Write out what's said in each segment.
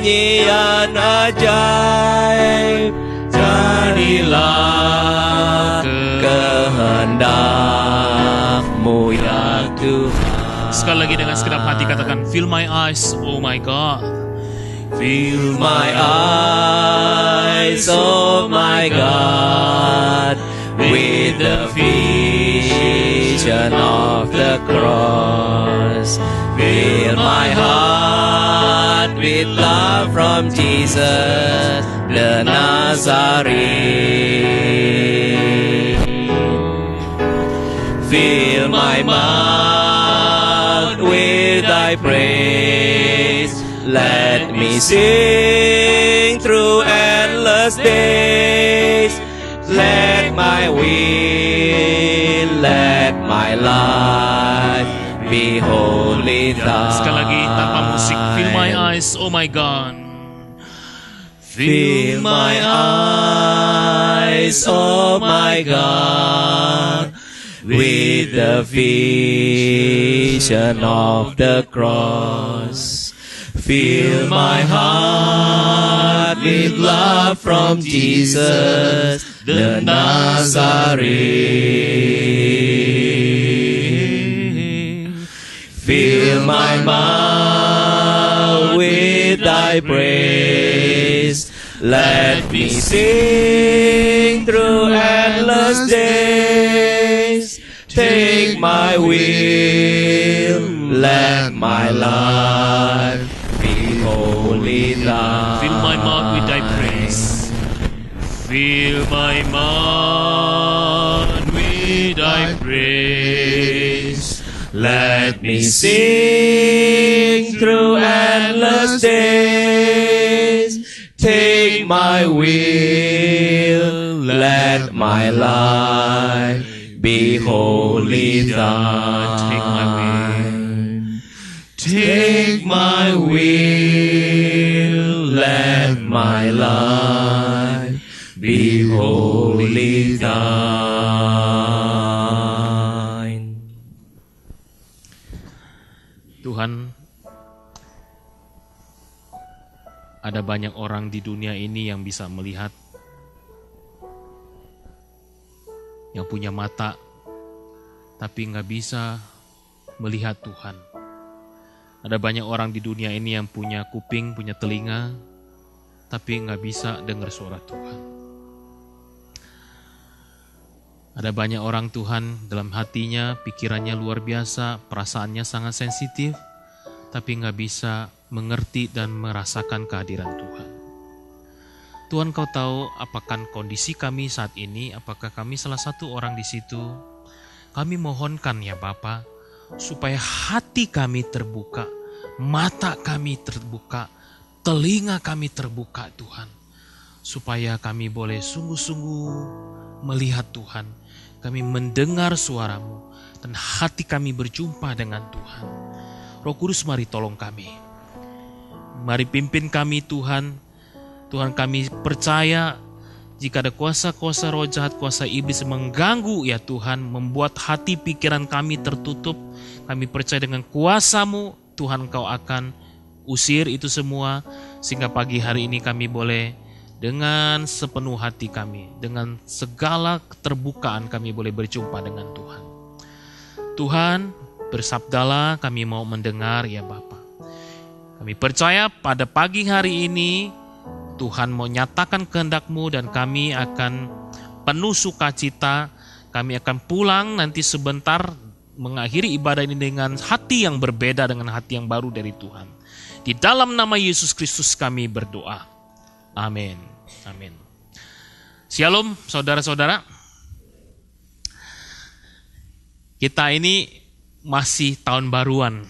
nyanyian ajaib, jadilah kehendak-Mu ya Tuhan. Sekali lagi dengan segenap hati katakan, fill my eyes, oh my God. Fill my eyes, oh my God, with the vision of the cross. Fill my heart with love from Jesus, the Nazarene. Fill my mouth with thy praise. Let me sing through endless days. Let my will, let my life be wholly thine. Sekali lagi tanpa musik, fill my eyes, oh my God. Fill my eyes, oh my God, with the vision of the cross. Fill my heart with love from Jesus, the Nazarene. Fill my mouth with thy praise. Let me sing through endless days. Take my will, let my life be wholly thine. Fill my mouth with thy praise. Fill my mouth with thy praise. Let me sing through endless days. Take my will, let my life be wholly thine. Take my will. Take my will, let my life be wholly thine. Tuhan, ada banyak orang di dunia ini yang bisa melihat, yang punya mata, tapi nggak bisa melihat Tuhan. Ada banyak orang di dunia ini yang punya kuping, punya telinga, tapi nggak bisa dengar suara Tuhan. Ada banyak orang Tuhan dalam hatinya, pikirannya luar biasa, perasaannya sangat sensitif, tapi nggak bisa mengerti dan merasakan kehadiran Tuhan. Tuhan, Kau tahu apakah kondisi kami saat ini, apakah kami salah satu orang di situ. Kami mohonkan ya Bapa, supaya hati kami terbuka, mata kami terbuka, telinga kami terbuka Tuhan. Supaya kami boleh sungguh-sungguh melihat Tuhan, kami mendengar suara-Mu, dan hati kami berjumpa dengan Tuhan. Roh Kudus, mari tolong kami. Mari pimpin kami Tuhan. Tuhan, kami percaya jika ada kuasa-kuasa roh jahat, kuasa iblis mengganggu ya Tuhan, membuat hati pikiran kami tertutup, kami percaya dengan kuasa-Mu Tuhan, Kau akan usir itu semua, sehingga pagi hari ini kami boleh dengan sepenuh hati kami, dengan segala keterbukaan kami boleh berjumpa dengan Tuhan. Tuhan, bersabdalah, kami mau mendengar ya Bapa. Kami percaya pada pagi hari ini Tuhan mau nyatakan kehendak-Mu dan kami akan penuh sukacita. Kami akan pulang nanti sebentar mengakhiri ibadah ini dengan hati yang berbeda, dengan hati yang baru dari Tuhan. Di dalam nama Yesus Kristus kami berdoa. Amin. Amin. Shalom saudara-saudara. Kita ini masih tahun baruan.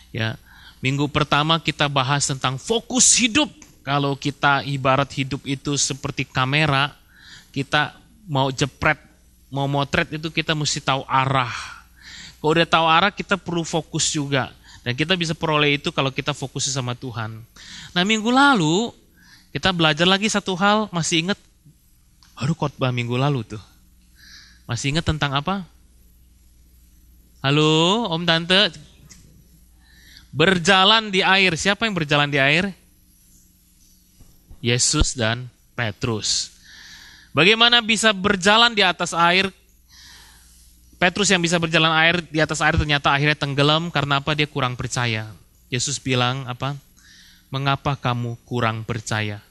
Ya, minggu pertama kita bahas tentang fokus hidup. Kalau kita ibarat hidup itu seperti kamera, kita mau jepret, mau motret itu kita mesti tahu arah. Kalau udah tahu arah, kita perlu fokus juga. Dan kita bisa peroleh itu kalau kita fokus sama Tuhan. Nah, minggu lalu kita belajar lagi satu hal, masih ingat? Aduh, khotbah minggu lalu tuh. Masih ingat tentang apa? Halo, Om Tante. Berjalan di air. Siapa yang berjalan di air? Yesus dan Petrus. Bagaimana bisa berjalan di atas air? Petrus yang bisa berjalan di atas air ternyata akhirnya tenggelam karena apa? Dia kurang percaya. Yesus bilang apa? Mengapa kamu kurang percaya?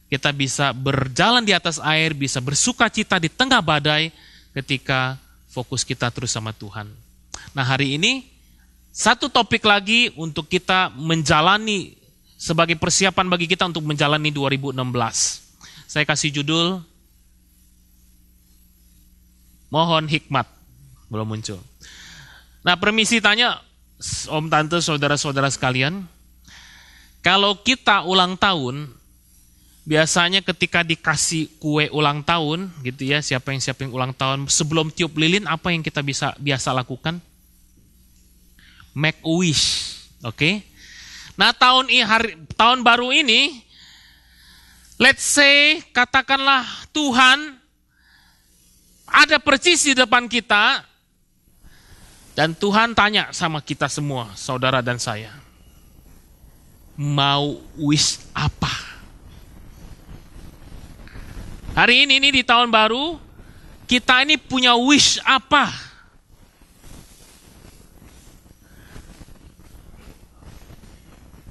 Kita bisa berjalan di atas air, bisa bersuka cita di tengah badai ketika fokus kita terus sama Tuhan. Nah, hari ini satu topik lagi untuk kita menjalani sebagai persiapan bagi kita untuk menjalani 2016. Saya kasih judul Mohon Hikmat. Belum muncul. Nah, permisi tanya Om, Tante, saudara-saudara sekalian. Kalau kita ulang tahun, biasanya ketika dikasih kue ulang tahun, gitu ya, siapa yang siapin ulang tahun, sebelum tiup lilin, apa yang kita biasa lakukan? Make a wish, oke? Nah, tahun baru ini, let's say, katakanlah Tuhan ada persis di depan kita, dan Tuhan tanya sama kita semua, saudara dan saya, mau wish apa? Hari ini di tahun baru, kita ini punya wish apa?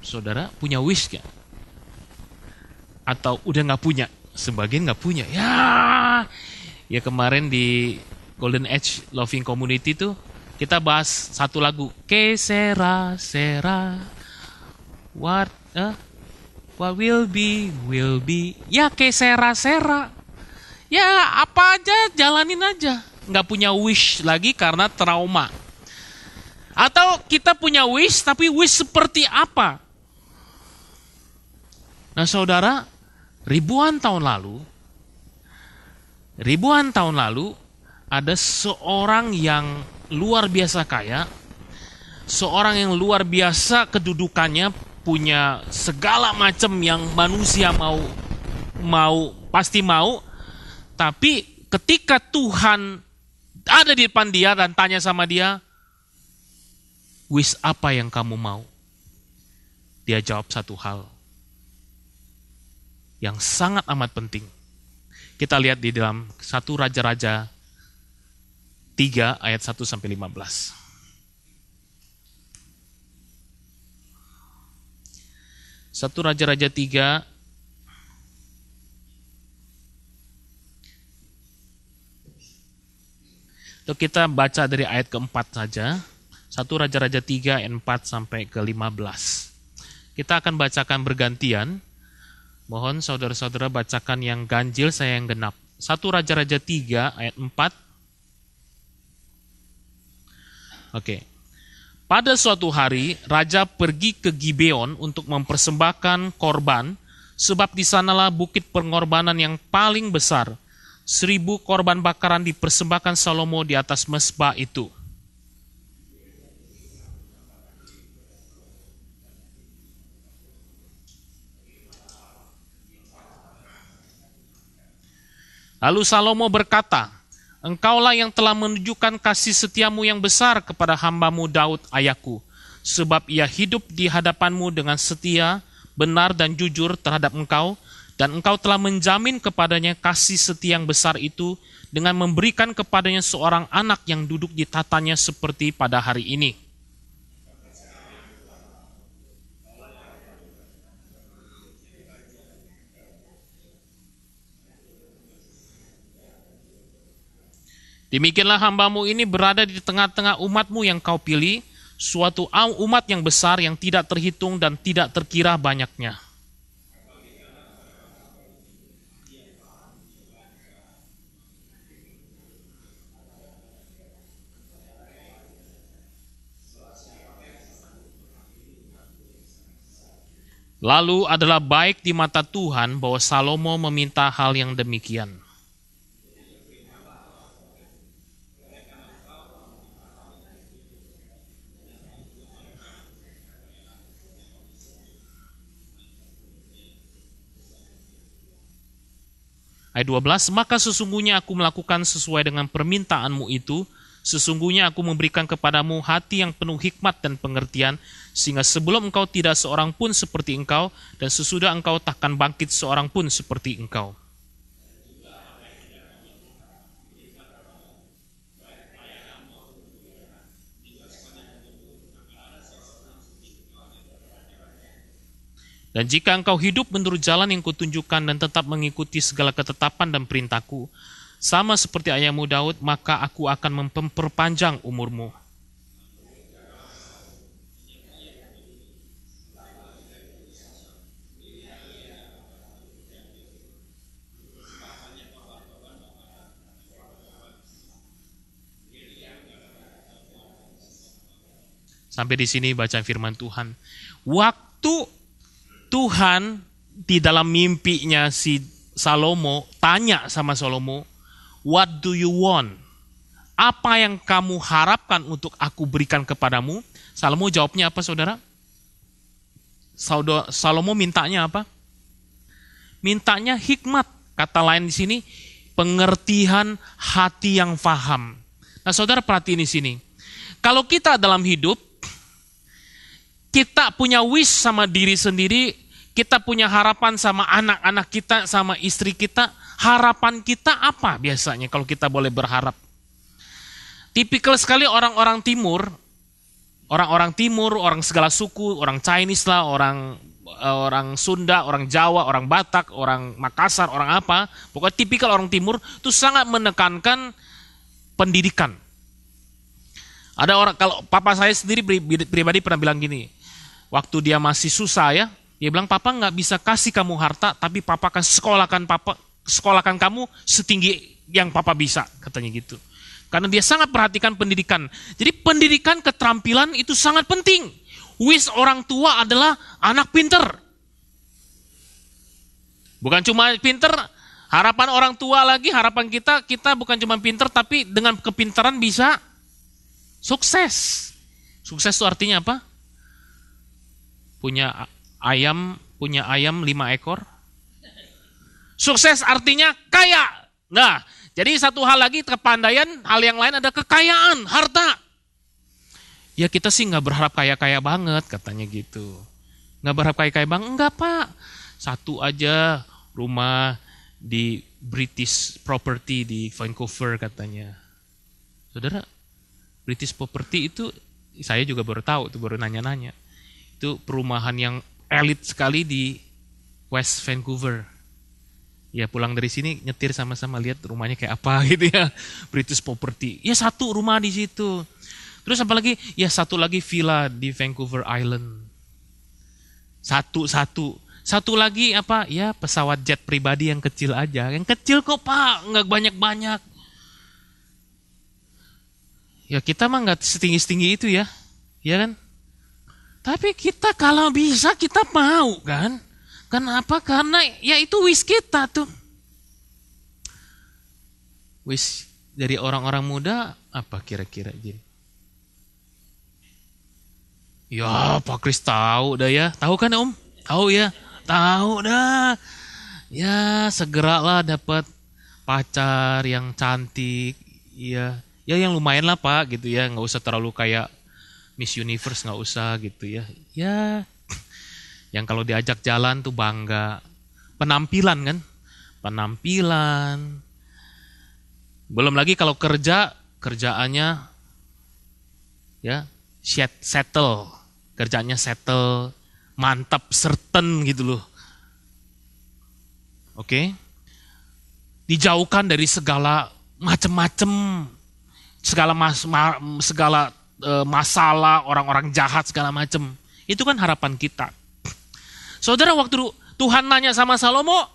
Saudara punya wish gak? Atau udah gak punya? Sebagian gak punya. Ya kemarin di Golden Age Loving Community tuh kita bahas satu lagu. Que sera, sera. What will be, will be. Ya que sera, sera. Ya apa aja, jalanin aja. Gak punya wish lagi karena trauma. Atau kita punya wish, tapi wish seperti apa? Nah saudara, ribuan tahun lalu ada seorang yang luar biasa kaya, seorang yang luar biasa kedudukannya, punya segala macam yang manusia pasti mau, tapi ketika Tuhan ada di depan dia dan tanya sama dia, wish apa yang kamu mau? Dia jawab satu hal yang sangat amat penting. Kita lihat di dalam 1 Raja-Raja 3 ayat 1 sampai 15. 1 Raja-Raja 3 Untuk kita baca dari ayat keempat saja. 1 Raja-Raja 3 ayat 4 sampai ke 15. Kita akan bacakan bergantian. Mohon saudara-saudara bacakan yang ganjil, saya yang genap. 1 Raja-Raja 3 ayat 4. Oke. Pada suatu hari, raja pergi ke Gibeon untuk mempersembahkan korban, sebab di sanalah bukit pengorbanan yang paling besar. 1000 korban bakaran dipersembahkan Salomo di atas mezbah itu. Lalu Salomo berkata, Engkaulah yang telah menunjukkan kasih setiamu yang besar kepada hambamu Daud ayahku, sebab ia hidup di hadapanmu dengan setia, benar dan jujur terhadap engkau, dan engkau telah menjamin kepadanya kasih setia yang besar itu dengan memberikan kepadanya seorang anak yang duduk di tatanya seperti pada hari ini. Demikianlah hambamu ini berada di tengah-tengah umatmu yang kau pilih, suatu umat yang besar yang tidak terhitung dan tidak terkira banyaknya. Lalu adalah baik di mata Tuhan bahwa Salomo meminta hal yang demikian. Ayat 12, maka sesungguhnya aku melakukan sesuai dengan permintaanmu itu, Sesungguhnya aku memberikan kepadamu hati yang penuh hikmat dan pengertian, sehingga sebelum engkau tidak seorang pun seperti engkau, dan sesudah engkau takkan bangkit seorang pun seperti engkau. Dan jika engkau hidup menurut jalan yang kutunjukkan dan tetap mengikuti segala ketetapan dan perintahku, sama seperti ayahmu Daud, maka aku akan memperpanjang umurmu. Sampai di sini baca firman Tuhan. Waktu Tuhan di dalam mimpinya si Salomo tanya sama Salomo, "What do you want?" Apa yang kamu harapkan untuk aku berikan kepadamu? Salomo jawabnya apa, saudara? Salomo mintanya apa? Mintanya hikmat. Kata lain di sini, pengertian hati yang faham. Nah, saudara perhatiin di sini. Kalau kita dalam hidup, kita punya wish sama diri sendiri, kita punya harapan sama anak-anak kita, sama istri kita. Harapan kita apa biasanya kalau kita boleh berharap? Tipikal sekali orang-orang timur, orang segala suku, orang Chinese lah, orang Sunda, orang Jawa, orang Batak, orang Makassar, orang apa, pokoknya tipikal orang timur itu sangat menekankan pendidikan. Ada orang, kalau papa saya sendiri pribadi pernah bilang gini, waktu dia masih susah ya, dia bilang, "Papa nggak bisa kasih kamu harta, tapi papa akan sekolahkan kamu setinggi yang papa bisa," katanya gitu. Karena dia sangat perhatikan pendidikan. Jadi pendidikan, keterampilan itu sangat penting. Wish orang tua adalah anak pinter. Bukan cuma pinter, harapan orang tua lagi, harapan kita bukan cuma pinter, tapi dengan kepintaran bisa sukses. Sukses itu artinya apa? Punya ayam 5 ekor. Sukses artinya kaya. Nah, jadi satu hal lagi kepandaian, hal yang lain ada kekayaan, harta. Ya kita sih nggak berharap kaya-kaya banget, katanya gitu. Nggak berharap kaya-kaya banget, enggak Pak. Satu aja rumah di British Property di Vancouver katanya. Saudara, British Property itu saya juga baru tahu, itu baru nanya-nanya. Itu perumahan yang elit sekali di West Vancouver. Ya pulang dari sini nyetir sama-sama lihat rumahnya kayak apa gitu ya. British Property. Ya satu rumah di situ. Terus apa lagi? Ya satu lagi villa di Vancouver Island. Satu lagi apa? Ya pesawat jet pribadi yang kecil aja. Yang kecil kok Pak, nggak banyak-banyak. Ya kita mah nggak setinggi-setinggi itu ya. Ya kan? Tapi kita kalau bisa kita mau kan? Kenapa? Karena ya itu wish kita tuh. Wish dari orang-orang muda apa kira-kira jadi? Ya Pak Kris tahu dah ya. Tahu kan Om? Tahu ya? Tahu dah. Ya segeralah dapat pacar yang cantik. Ya yang lumayan lah Pak gitu ya. Nggak usah terlalu kayak Miss Universe, nggak usah gitu ya. Ya yang kalau diajak jalan tuh bangga. Penampilan kan? Penampilan. Belum lagi kalau kerjaannya ya settle. Kerjaannya settle, mantap, certain gitu loh. Oke? Dijauhkan dari segala macem-macem, segala masalah, orang-orang jahat segala macem. Itu kan harapan kita. Saudara, waktu Tuhan nanya sama Salomo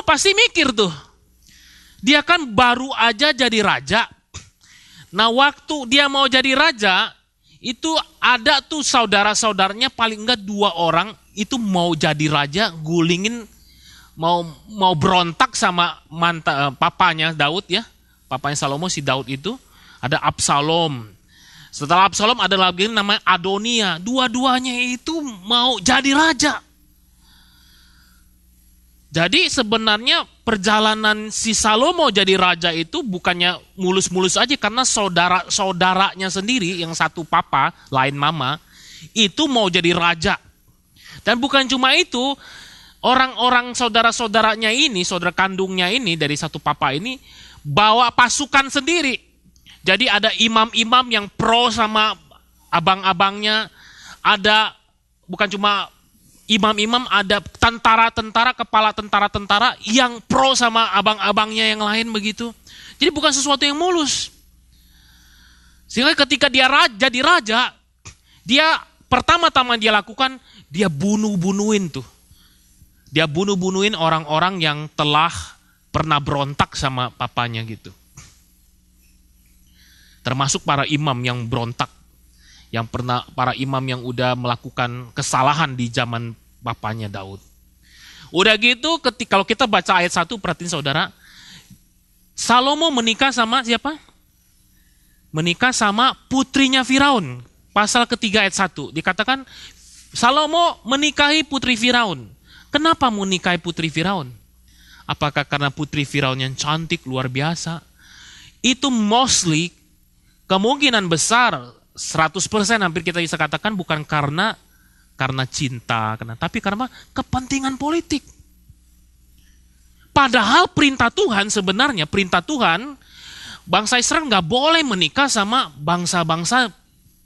pasti mikir tuh. Dia kan baru aja jadi raja. Nah waktu dia mau jadi raja, itu ada tuh saudara-saudaranya paling enggak 2 orang, itu mau jadi raja, gulingin, mau berontak sama papanya Daud ya. Papanya Salomo si Daud itu, ada Absalom. Setelah Absalom ada lagi namanya Adonia. Dua-duanya itu mau jadi raja. Jadi sebenarnya perjalanan si Salomo jadi raja itu bukannya mulus-mulus aja, karena saudara-saudaranya sendiri yang satu papa, lain mama, itu mau jadi raja. Dan bukan cuma itu, orang-orang saudara-saudaranya ini, saudara kandungnya ini dari satu papa ini, bawa pasukan sendiri. Jadi ada imam-imam yang pro sama abang-abangnya, ada bukan cuma imam-imam, ada tentara-tentara, kepala tentara-tentara yang pro sama abang-abangnya yang lain begitu. Jadi bukan sesuatu yang mulus. Sehingga ketika dia jadi raja, dia pertama-tama dia lakukan, dia bunuh-bunuhin tuh. Dia bunuh-bunuhin orang-orang yang telah pernah berontak sama papanya gitu. Termasuk para imam yang berontak. Yang pernah, para imam yang udah melakukan kesalahan di zaman bapaknya Daud. Udah gitu, kalau kita baca ayat 1, perhatiin saudara, Salomo menikah sama siapa? Menikah sama putrinya Firaun. Pasal ketiga ayat 1, dikatakan Salomo menikahi putri Firaun. Kenapa menikahi putri Firaun? Apakah karena putri Firaun yang cantik, luar biasa? Itu mostly, kemungkinan besar, 100% hampir kita bisa katakan bukan karena cinta, tapi karena kepentingan politik. Padahal perintah Tuhan sebenarnya, perintah Tuhan, bangsa Israel nggak boleh menikah sama bangsa-bangsa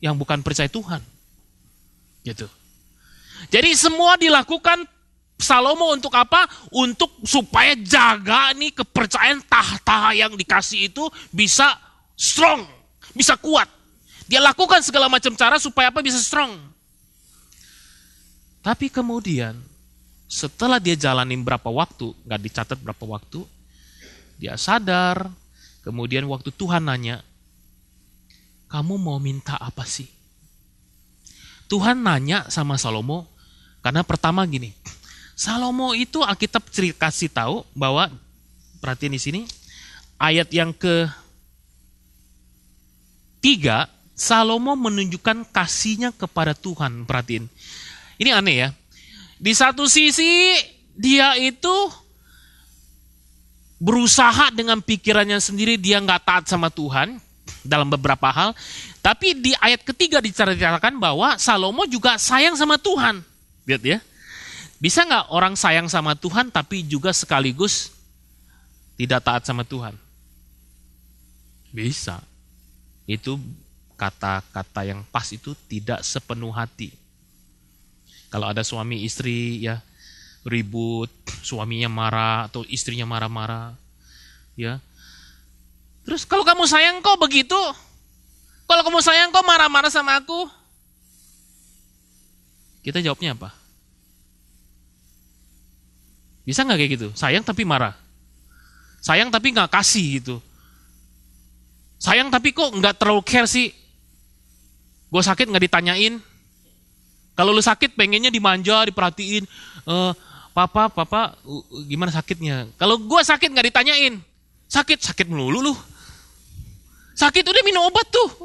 yang bukan percaya Tuhan. Gitu. Jadi semua dilakukan Salomo untuk apa? Untuk supaya jaga nih kepercayaan tahta yang dikasih itu bisa strong, bisa kuat. Dia lakukan segala macam cara supaya apa? Bisa strong. Tapi kemudian setelah dia jalanin berapa waktu, gak dicatat berapa waktu, dia sadar, kemudian waktu Tuhan nanya, kamu mau minta apa sih? Tuhan nanya sama Salomo, karena pertama gini, Salomo itu Alkitab kasih tahu bahwa, perhatiin di sini, ayat yang ke-3, Salomo menunjukkan kasihnya kepada Tuhan, perhatiin. Ini aneh ya. Di satu sisi dia itu berusaha dengan pikirannya sendiri, dia nggak taat sama Tuhan dalam beberapa hal. Tapi di ayat ketiga diceritakan bahwa Salomo juga sayang sama Tuhan. Lihat ya. Bisa nggak orang sayang sama Tuhan tapi juga sekaligus tidak taat sama Tuhan? Bisa. Itu kata-kata yang pas itu tidak sepenuh hati. Kalau ada suami istri ya ribut, suaminya marah atau istrinya marah-marah, ya. Terus kalau kamu sayang kok begitu? Kalau kamu sayang kok marah-marah sama aku? Kita jawabnya apa? Bisa nggak kayak gitu? Sayang tapi marah, sayang tapi nggak kasih gitu, sayang tapi kok nggak terlalu care sih? Gue sakit nggak ditanyain. Kalau lu sakit pengennya dimanja, diperhatiin. Papa, gimana sakitnya? Kalau gue sakit nggak ditanyain. Sakit melulu lu. Sakit udah minum obat tuh.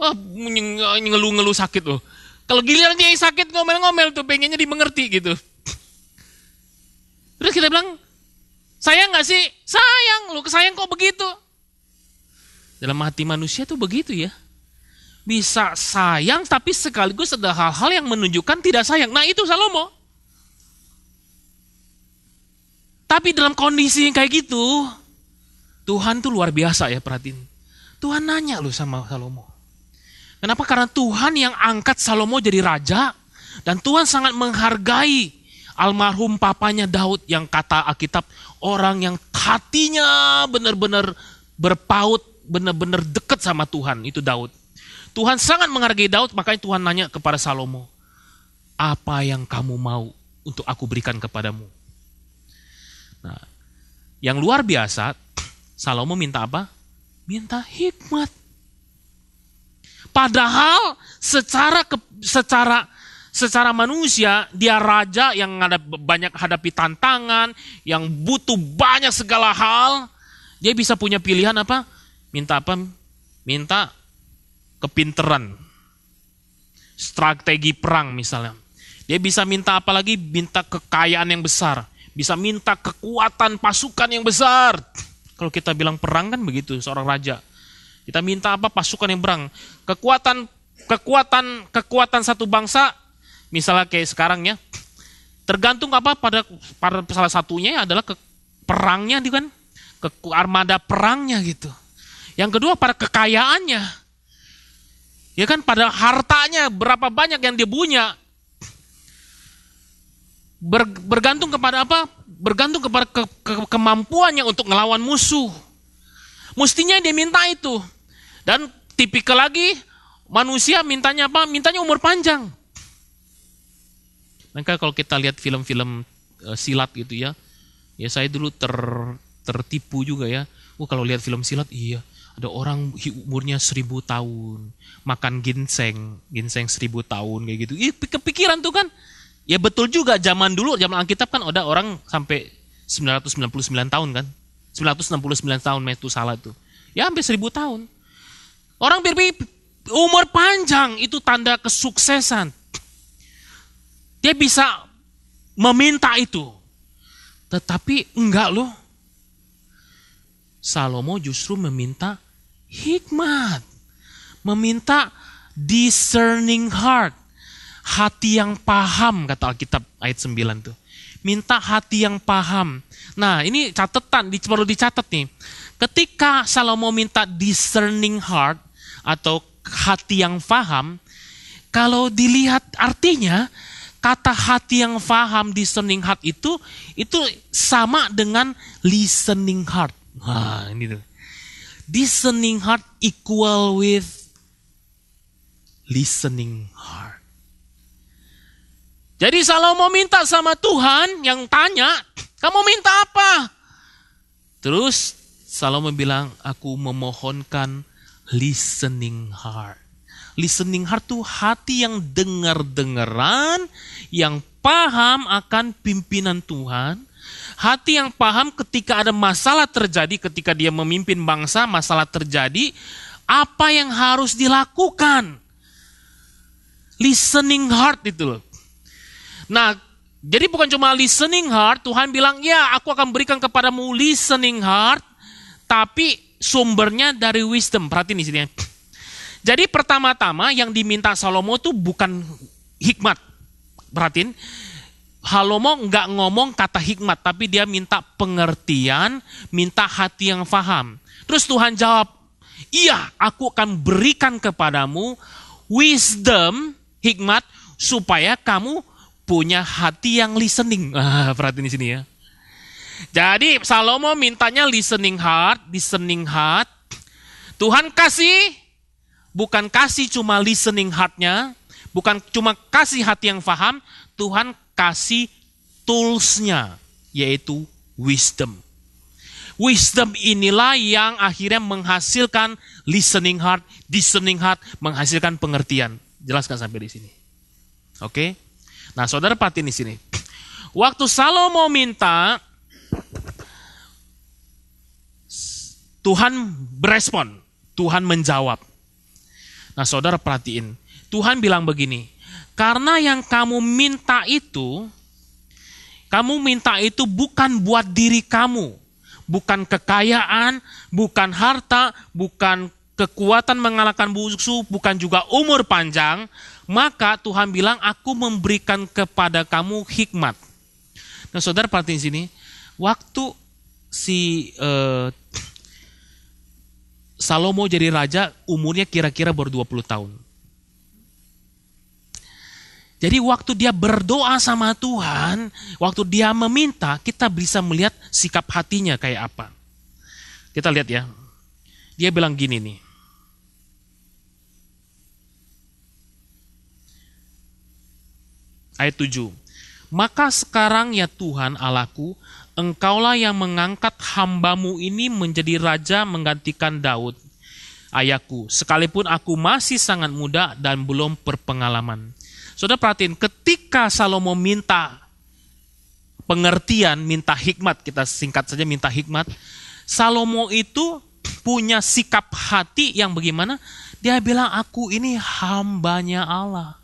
Ngeluh sakit loh. Kalau giliran dia yang sakit ngomel-ngomel tuh pengennya dimengerti gitu. Terus kita bilang, sayang nggak sih? Sayang, lu sayang kok begitu? Dalam hati manusia tuh begitu ya. Bisa sayang tapi sekaligus ada hal-hal yang menunjukkan tidak sayang. Nah itu Salomo. Tapi dalam kondisi yang kayak gitu, Tuhan tuh luar biasa ya, perhatiin. Tuhan nanya loh sama Salomo. Kenapa? Karena Tuhan yang angkat Salomo jadi raja. Dan Tuhan sangat menghargai almarhum papanya Daud yang kata Alkitab, orang yang hatinya benar-benar berpaut, benar-benar dekat sama Tuhan, itu Daud. Tuhan sangat menghargai Daud, makanya Tuhan nanya kepada Salomo, apa yang kamu mau untuk aku berikan kepadamu? Nah, yang luar biasa, Salomo minta apa? Minta hikmat. Padahal secara manusia, dia raja yang ada banyak hadapi tantangan, yang butuh banyak segala hal, dia bisa punya pilihan apa? Minta apa? Minta kepinteran, strategi perang misalnya. Dia bisa minta apa lagi? Minta kekayaan yang besar, bisa minta kekuatan pasukan yang besar. Kalau kita bilang perang kan begitu, seorang raja. Kita minta apa? Pasukan yang berang. Kekuatan satu bangsa, misalnya kayak sekarang ya, tergantung apa pada salah satunya adalah perangnya kan, armada perangnya gitu. Yang kedua pada kekayaannya, ya kan, pada hartanya berapa banyak yang dia punya. Bergantung kepada apa? Bergantung kepada kemampuannya untuk ngelawan musuh. Mestinya dia minta itu. Dan tipikal lagi manusia mintanya apa? Mintanya umur panjang. Maka kalau kita lihat film-film silat gitu ya, ya saya dulu tertipu juga ya. Kalau lihat film silat, iya, ada orang umurnya 1000 tahun, makan ginseng 1000 tahun kayak gitu. Kepikiran tuh kan. Ya betul juga, zaman dulu, zaman Alkitab kan ada orang sampai 999 tahun kan. 969 tahun Metusalah itu. Ya hampir 1000 tahun. Orang berpikir umur panjang itu tanda kesuksesan. Dia bisa meminta itu. Tetapi enggak loh. Salomo justru meminta hikmat. Meminta discerning heart. Hati yang paham, kata Alkitab ayat 9 tuh. Minta hati yang paham. Nah ini catatan, perlu dicatat nih. Ketika Salomo minta discerning heart atau hati yang paham, kalau dilihat artinya, kata hati yang paham, discerning heart itu sama dengan listening heart. Wah ini tuh. Discerning heart equal with listening heart. Jadi Salomo minta sama Tuhan yang tanya, kamu minta apa? Terus Salomo bilang, aku memohonkan listening heart. Listening heart itu hati yang dengar-dengaran, yang paham akan pimpinan Tuhan. Hati yang paham ketika ada masalah terjadi, ketika dia memimpin bangsa, masalah terjadi, apa yang harus dilakukan. Listening heart itu loh. Nah, jadi bukan cuma listening heart, Tuhan bilang, ya aku akan berikan kepadamu listening heart, tapi sumbernya dari wisdom. Perhatiin di sini. Jadi pertama-tama yang diminta Salomo itu bukan hikmat. Perhatiin, Salomo nggak ngomong kata hikmat, tapi dia minta pengertian, minta hati yang paham. Terus Tuhan jawab, iya aku akan berikan kepadamu wisdom, hikmat, supaya kamu punya hati yang listening. Perhatiin di sini ya. Jadi Salomo mintanya listening heart, discerning heart. Tuhan kasih, bukan kasih cuma listening heart-nya, bukan cuma kasih hati yang paham, Tuhan kasih tools-nya, yaitu wisdom. Wisdom inilah yang akhirnya menghasilkan listening heart, discerning heart, menghasilkan pengertian. Jelaskan sampai di sini. Oke? Nah, saudara perhatiin di sini. Waktu Salomo minta, Tuhan berespon, Tuhan menjawab. Nah, saudara perhatiin, Tuhan bilang begini, karena yang kamu minta itu bukan buat diri kamu, bukan kekayaan, bukan harta, bukan kekuatan mengalahkan musuh, bukan juga umur panjang, maka Tuhan bilang, aku memberikan kepada kamu hikmat. Nah, saudara perhatiin sini, waktu Salomo jadi raja, umurnya kira-kira baru 20 tahun. Jadi waktu dia berdoa sama Tuhan, waktu dia meminta, kita bisa melihat sikap hatinya kayak apa. Kita lihat ya, dia bilang gini nih, ayat 7. Maka sekarang ya Tuhan Allahku, Engkaulah yang mengangkat hambamu ini menjadi raja menggantikan Daud, ayahku. Sekalipun aku masih sangat muda dan belum berpengalaman. Saudara perhatiin, ketika Salomo minta pengertian, minta hikmat, kita singkat saja minta hikmat, Salomo itu punya sikap hati yang bagaimana? Dia bilang, aku ini hambanya Allah.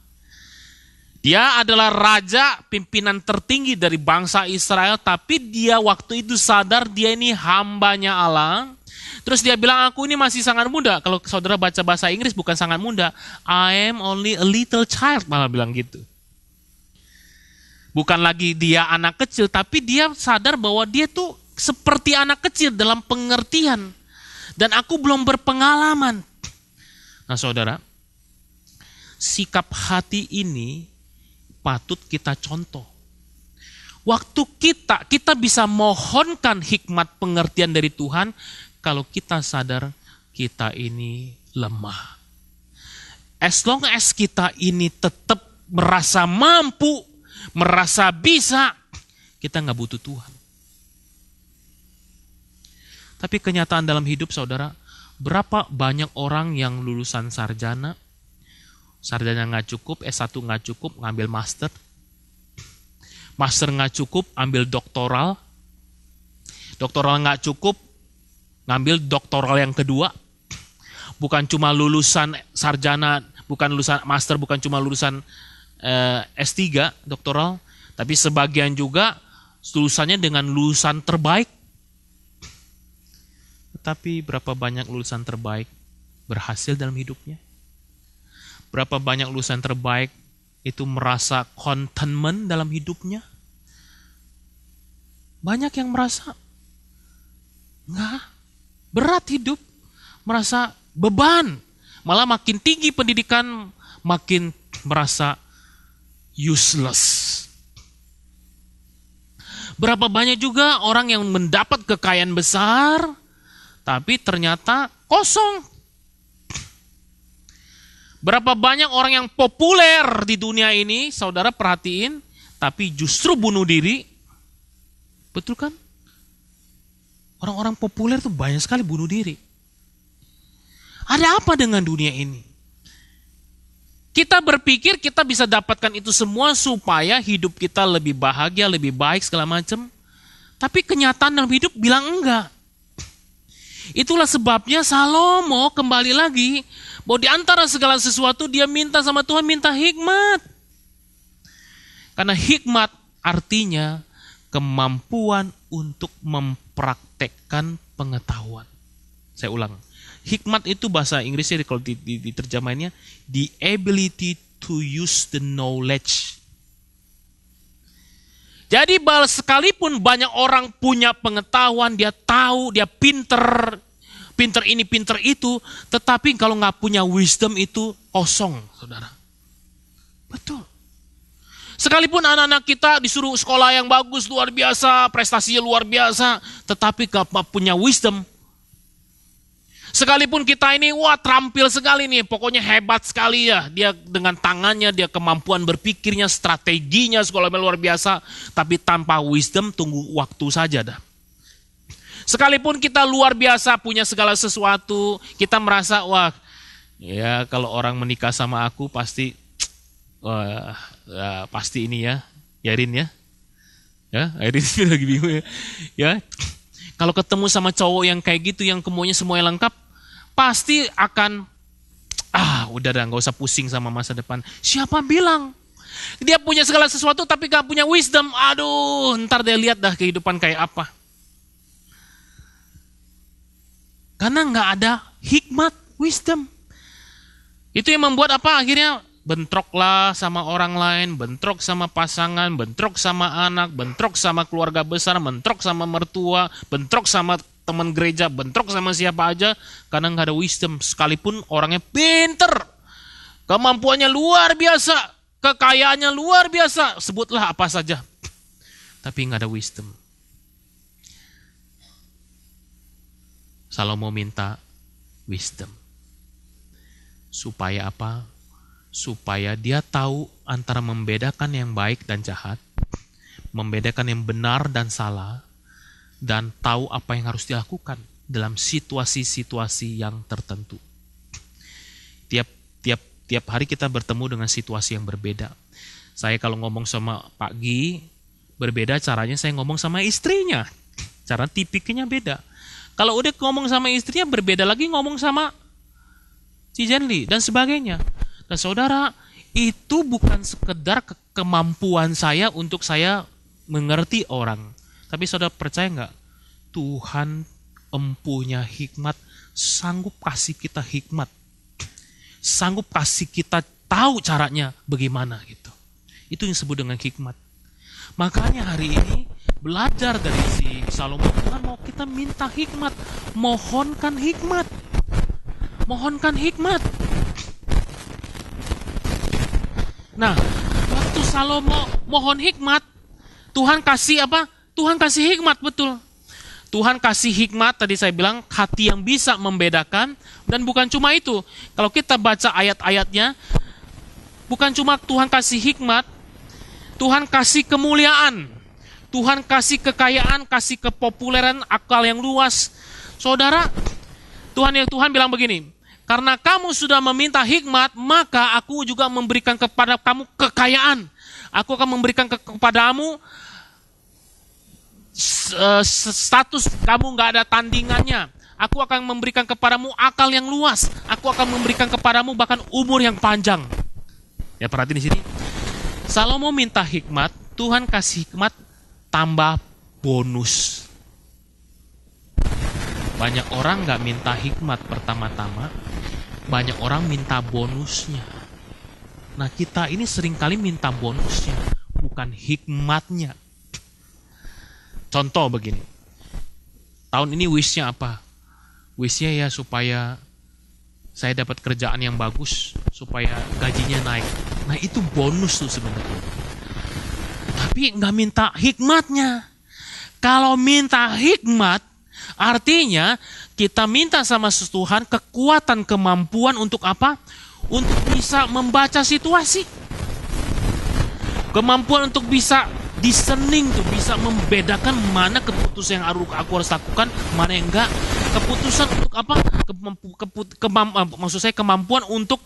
Dia adalah raja, pimpinan tertinggi dari bangsa Israel, tapi dia waktu itu sadar dia ini hambanya Allah. Terus dia bilang, aku ini masih sangat muda. Kalau saudara baca bahasa Inggris bukan sangat muda. I am only a little child, malah bilang gitu. Bukan lagi dia anak kecil, tapi dia sadar bahwa dia tuh seperti anak kecil dalam pengertian. Dan aku belum berpengalaman. Nah saudara, sikap hati ini patut kita contoh. Waktu kita bisa mohonkan hikmat pengertian dari Tuhan kalau kita sadar kita ini lemah. As long as kita ini tetap merasa mampu, merasa bisa, kita nggak butuh Tuhan. Tapi kenyataan dalam hidup saudara, berapa banyak orang yang lulusan sarjana nggak cukup, S1 nggak cukup, ngambil master. Master nggak cukup, ambil doktoral. Doktoral nggak cukup, ngambil doktoral yang kedua. Bukan cuma lulusan sarjana, bukan lulusan master, bukan cuma lulusan S3, doktoral. Tapi sebagian juga lulusannya dengan lulusan terbaik. Tetapi berapa banyak lulusan terbaik berhasil dalam hidupnya? Berapa banyak lulusan terbaik itu merasa contentment dalam hidupnya? Banyak yang merasa enggak, berat hidup, merasa beban. Malah makin tinggi pendidikan, makin merasa useless. Berapa banyak juga orang yang mendapat kekayaan besar, tapi ternyata kosong. Berapa banyak orang yang populer di dunia ini, saudara perhatiin, tapi justru bunuh diri. Betul kan? Orang-orang populer tuh banyak sekali bunuh diri. Ada apa dengan dunia ini? Kita berpikir kita bisa dapatkan itu semua supaya hidup kita lebih bahagia, lebih baik, segala macam. Tapi kenyataan dalam hidup bilang enggak. Itulah sebabnya Salomo kembali lagi bahwa di antara segala sesuatu dia minta sama Tuhan, minta hikmat. Karena hikmat artinya kemampuan untuk mempraktekkan pengetahuan. Saya ulang. Hikmat itu bahasa Inggrisnya kalau diterjemahinnya the ability to use the knowledge. Jadi sekalipun banyak orang punya pengetahuan, dia tahu, dia pinter ini, pinter itu, tetapi kalau nggak punya wisdom itu kosong, saudara. Betul. Sekalipun anak-anak kita disuruh sekolah yang bagus, luar biasa, prestasinya luar biasa, tetapi nggak punya wisdom. Sekalipun kita ini, wah terampil sekali nih, pokoknya hebat sekali ya. Dia dengan tangannya, dia kemampuan berpikirnya, strateginya, sekolahnya luar biasa. Tapi tanpa wisdom, tunggu waktu saja dah. Sekalipun kita luar biasa, punya segala sesuatu, kita merasa, wah ya kalau orang menikah sama aku pasti, pasti ini ya, Yarin ya. Ya, Irin lagi bingung ya. Ya, kalau ketemu sama cowok yang kayak gitu, yang semuanya lengkap, pasti akan, udah dah gak usah pusing sama masa depan. Siapa bilang? Dia punya segala sesuatu tapi gak punya wisdom. Aduh, ntar dia lihat dah kehidupan kayak apa. Karena gak ada hikmat, wisdom. Itu yang membuat apa? Akhirnya bentroklah sama orang lain, bentrok sama pasangan, bentrok sama anak, bentrok sama keluarga besar, bentrok sama mertua, bentrok sama teman gereja, bentrok sama siapa aja, karena nggak ada wisdom. Sekalipun orangnya pinter, kemampuannya luar biasa, kekayaannya luar biasa, sebutlah apa saja, tapi nggak ada wisdom. Salomo minta wisdom. Supaya apa? Supaya dia tahu antara membedakan yang baik dan jahat, membedakan yang benar dan salah, dan tahu apa yang harus dilakukan dalam situasi-situasi yang tertentu. Tiap hari kita bertemu dengan situasi yang berbeda. Saya kalau ngomong sama Pak Gi, berbeda caranya saya ngomong sama istrinya. Cara tipiknya beda. Kalau udah ngomong sama istrinya, berbeda lagi ngomong sama si Jenly dan sebagainya. Dan saudara, itu bukan sekedar kemampuan saya untuk saya mengerti orang. Tapi saudara percaya nggak? Tuhan empunya hikmat, sanggup kasih kita hikmat. Sanggup kasih kita tahu caranya bagaimana gitu. Itu yang disebut dengan hikmat. Makanya hari ini belajar dari si Salomo, Tuhan mau kita minta hikmat. Mohonkan hikmat. Mohonkan hikmat. Nah, waktu Salomo mohon hikmat, Tuhan kasih apa? Tuhan kasih hikmat, betul. Tuhan kasih hikmat, tadi saya bilang, hati yang bisa membedakan. Dan bukan cuma itu. Kalau kita baca ayat-ayatnya, bukan cuma Tuhan kasih hikmat, Tuhan kasih kemuliaan. Tuhan kasih kekayaan, kasih kepopuleran, akal yang luas. Saudara, Tuhan bilang begini, karena kamu sudah meminta hikmat, maka aku juga memberikan kepada kamu kekayaan. Aku akan memberikan kepadamu status kamu gak ada tandingannya. Aku akan memberikan kepadamu akal yang luas. Aku akan memberikan kepadamu bahkan umur yang panjang. Ya, perhatiin di sini. Salomo minta hikmat, Tuhan kasih hikmat tambah bonus. Banyak orang gak minta hikmat pertama-tama, banyak orang minta bonusnya. Nah, kita ini seringkali minta bonusnya, bukan hikmatnya. Contoh begini, tahun ini wishnya apa? Wishnya ya supaya saya dapat kerjaan yang bagus, supaya gajinya naik. Nah, itu bonus tuh sebenarnya. Tapi nggak minta hikmatnya. Kalau minta hikmat, artinya kita minta sama Tuhan kekuatan, kemampuan untuk apa? Untuk bisa membaca situasi. Kemampuan untuk bisa discerning tuh, bisa membedakan mana keputusan yang aku harus lakukan, mana yang enggak. Keputusan untuk apa? Maksud saya kemampuan untuk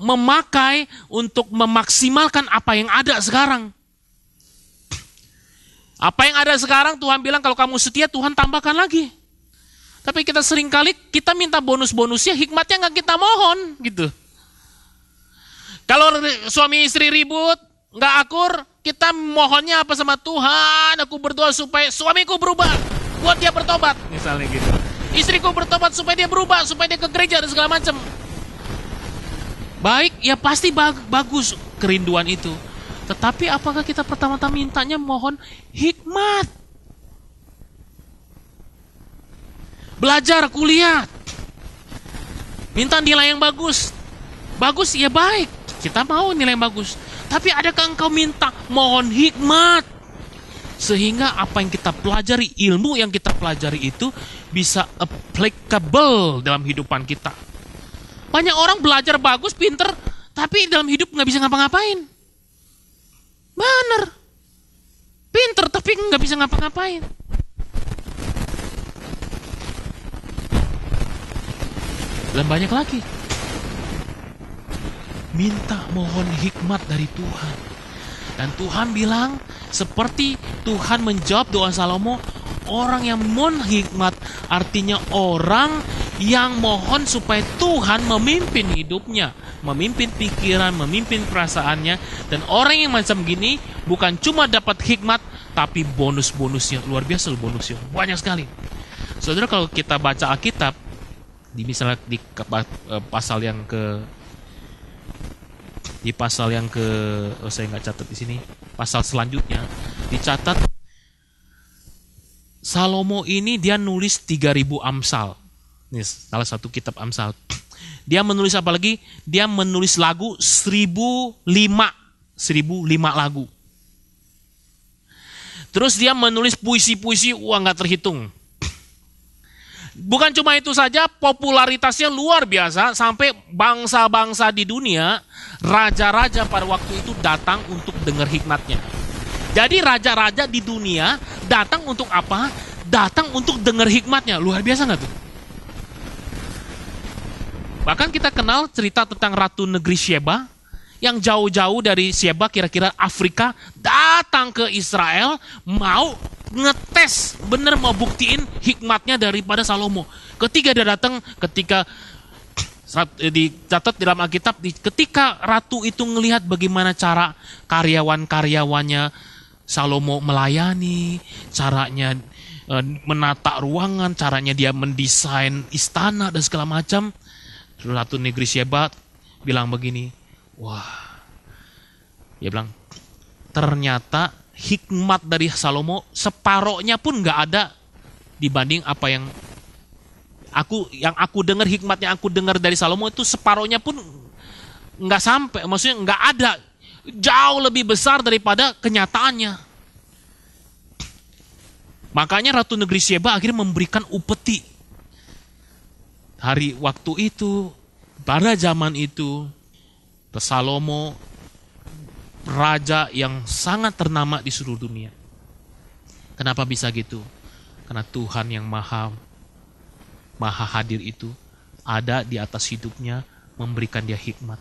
memakai, untuk memaksimalkan apa yang ada sekarang. Apa yang ada sekarang Tuhan bilang kalau kamu setia, Tuhan tambahkan lagi. Tapi kita seringkali kita minta bonus-bonusnya, hikmatnya nggak kita mohon gitu. Kalau suami istri ribut, nggak akur, kita mohonnya apa sama Tuhan? Aku berdoa supaya suamiku berubah, buat dia bertobat, misalnya gitu. Istriku bertobat supaya dia berubah, supaya dia ke gereja dan segala macam. Baik, ya pasti bagus kerinduan itu. Tetapi apakah kita pertama-tama mintanya mohon hikmat? Belajar, kuliah. Minta nilai yang bagus. Bagus, ya baik. Kita mau nilai yang bagus. Tapi adakah engkau minta mohon hikmat? Sehingga apa yang kita pelajari, ilmu yang kita pelajari itu bisa applicable dalam kehidupan kita. Banyak orang belajar bagus, pinter, tapi dalam hidup nggak bisa ngapa-ngapain. Bener. Pinter tapi nggak bisa ngapa-ngapain. Dan banyak lagi. Minta mohon hikmat dari Tuhan. Dan Tuhan bilang, seperti Tuhan menjawab doa Salomo, orang yang mohon hikmat artinya orang yang mohon supaya Tuhan memimpin hidupnya, memimpin pikiran, memimpin perasaannya. Dan orang yang macam gini bukan cuma dapat hikmat, tapi bonus-bonusnya luar biasa, bonusnya banyak sekali. Saudara, kalau kita baca Alkitab, misalnya di pasal yang saya nggak catat di sini, pasal selanjutnya dicatat Salomo ini dia nulis 3.000 Amsal. Ini salah satu kitab Amsal. Dia menulis apa lagi? Dia menulis lagu 1.005 lagu. Terus dia menulis puisi-puisi, nggak terhitung. Bukan cuma itu saja, popularitasnya luar biasa, sampai bangsa-bangsa di dunia, raja-raja pada waktu itu datang untuk dengar hikmatnya. Jadi raja-raja di dunia datang untuk apa? Datang untuk dengar hikmatnya. Luar biasa nggak tuh? Bahkan kita kenal cerita tentang Ratu Negeri Sheba, yang jauh-jauh dari Sheba, kira-kira Afrika, datang ke Israel, mau ngetes, bener mau buktiin hikmatnya daripada Salomo. Ketika dia datang, ketika Dicatat dalam Alkitab, ketika ratu itu ngelihat bagaimana cara karyawan-karyawannya Salomo melayani, caranya menata ruangan, caranya dia mendesain istana dan segala macam. Ratu negeri Syeba bilang begini, wah, dia bilang, ternyata hikmat dari Salomo separohnya pun nggak ada dibanding apa yang aku dengar, hikmat yang aku dengar dari Salomo itu separohnya pun nggak sampai, maksudnya nggak ada, jauh lebih besar daripada kenyataannya. Makanya Ratu Negeri Syeba akhirnya memberikan upeti. Hari waktu itu, pada zaman itu, Salomo raja yang sangat ternama di seluruh dunia. Kenapa bisa gitu? Karena Tuhan yang maha hadir itu ada di atas hidupnya, memberikan dia hikmat.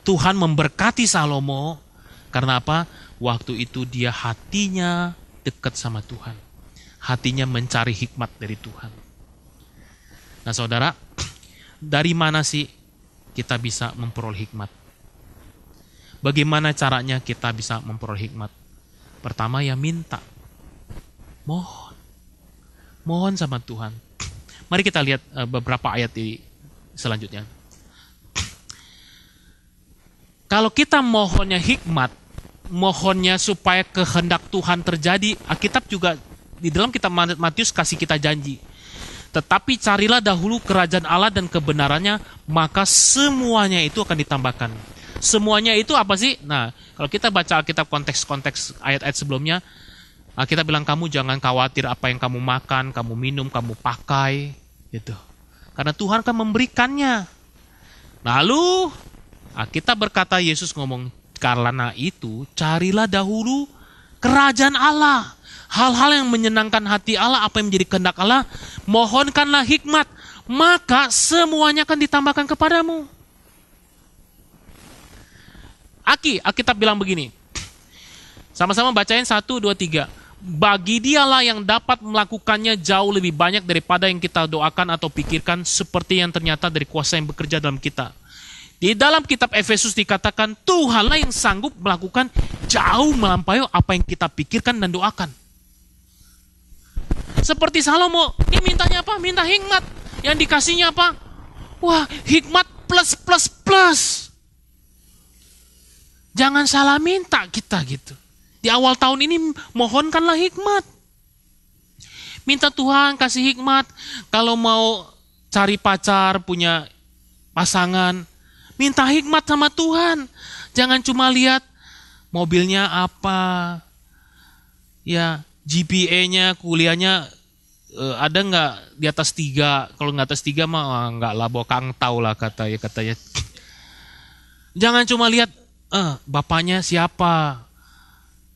Tuhan memberkati Salomo karena apa? Waktu itu dia hatinya dekat sama Tuhan. Hatinya mencari hikmat dari Tuhan. Nah saudara, dari mana sih kita bisa memperoleh hikmat? Bagaimana caranya kita bisa memperoleh hikmat? Pertama ya minta. Mohon sama Tuhan. Mari kita lihat beberapa ayat di selanjutnya. Kalau kita mohonnya hikmat, mohonnya supaya kehendak Tuhan terjadi, Alkitab juga di dalam kitab Matius kasih kita janji. Tetapi carilah dahulu kerajaan Allah dan kebenarannya, maka semuanya itu akan ditambahkan. Semuanya itu apa sih? Nah, kalau kita baca Alkitab konteks-konteks ayat-ayat sebelumnya, kita bilang kamu jangan khawatir apa yang kamu makan, kamu minum, kamu pakai, gitu. Karena Tuhan akan memberikannya. Lalu kita berkata, Yesus ngomong, karena itu carilah dahulu kerajaan Allah. Hal-hal yang menyenangkan hati Allah, apa yang menjadi kehendak Allah, mohonkanlah hikmat, maka semuanya akan ditambahkan kepadamu. Alkitab bilang begini. Sama-sama bacain 1, 2, 3. Bagi dialah yang dapat melakukannya jauh lebih banyak daripada yang kita doakan atau pikirkan, seperti yang ternyata dari kuasa yang bekerja dalam kita. Di dalam kitab Efesus dikatakan, Tuhanlah yang sanggup melakukan jauh melampaui apa yang kita pikirkan dan doakan. Seperti Salomo, dia mintanya apa? Minta hikmat. Yang dikasihnya apa? Wah, hikmat plus. Jangan salah minta kita gitu. Di awal tahun ini mohonkanlah hikmat. Minta Tuhan kasih hikmat. Kalau mau cari pacar, punya pasangan, minta hikmat sama Tuhan. Jangan cuma lihat mobilnya apa, ya GPA-nya, kuliahnya ada nggak di atas 3. Kalau nggak atas 3 mah nggak lah, bokang tahu lah katanya. Jangan cuma lihat bapaknya siapa,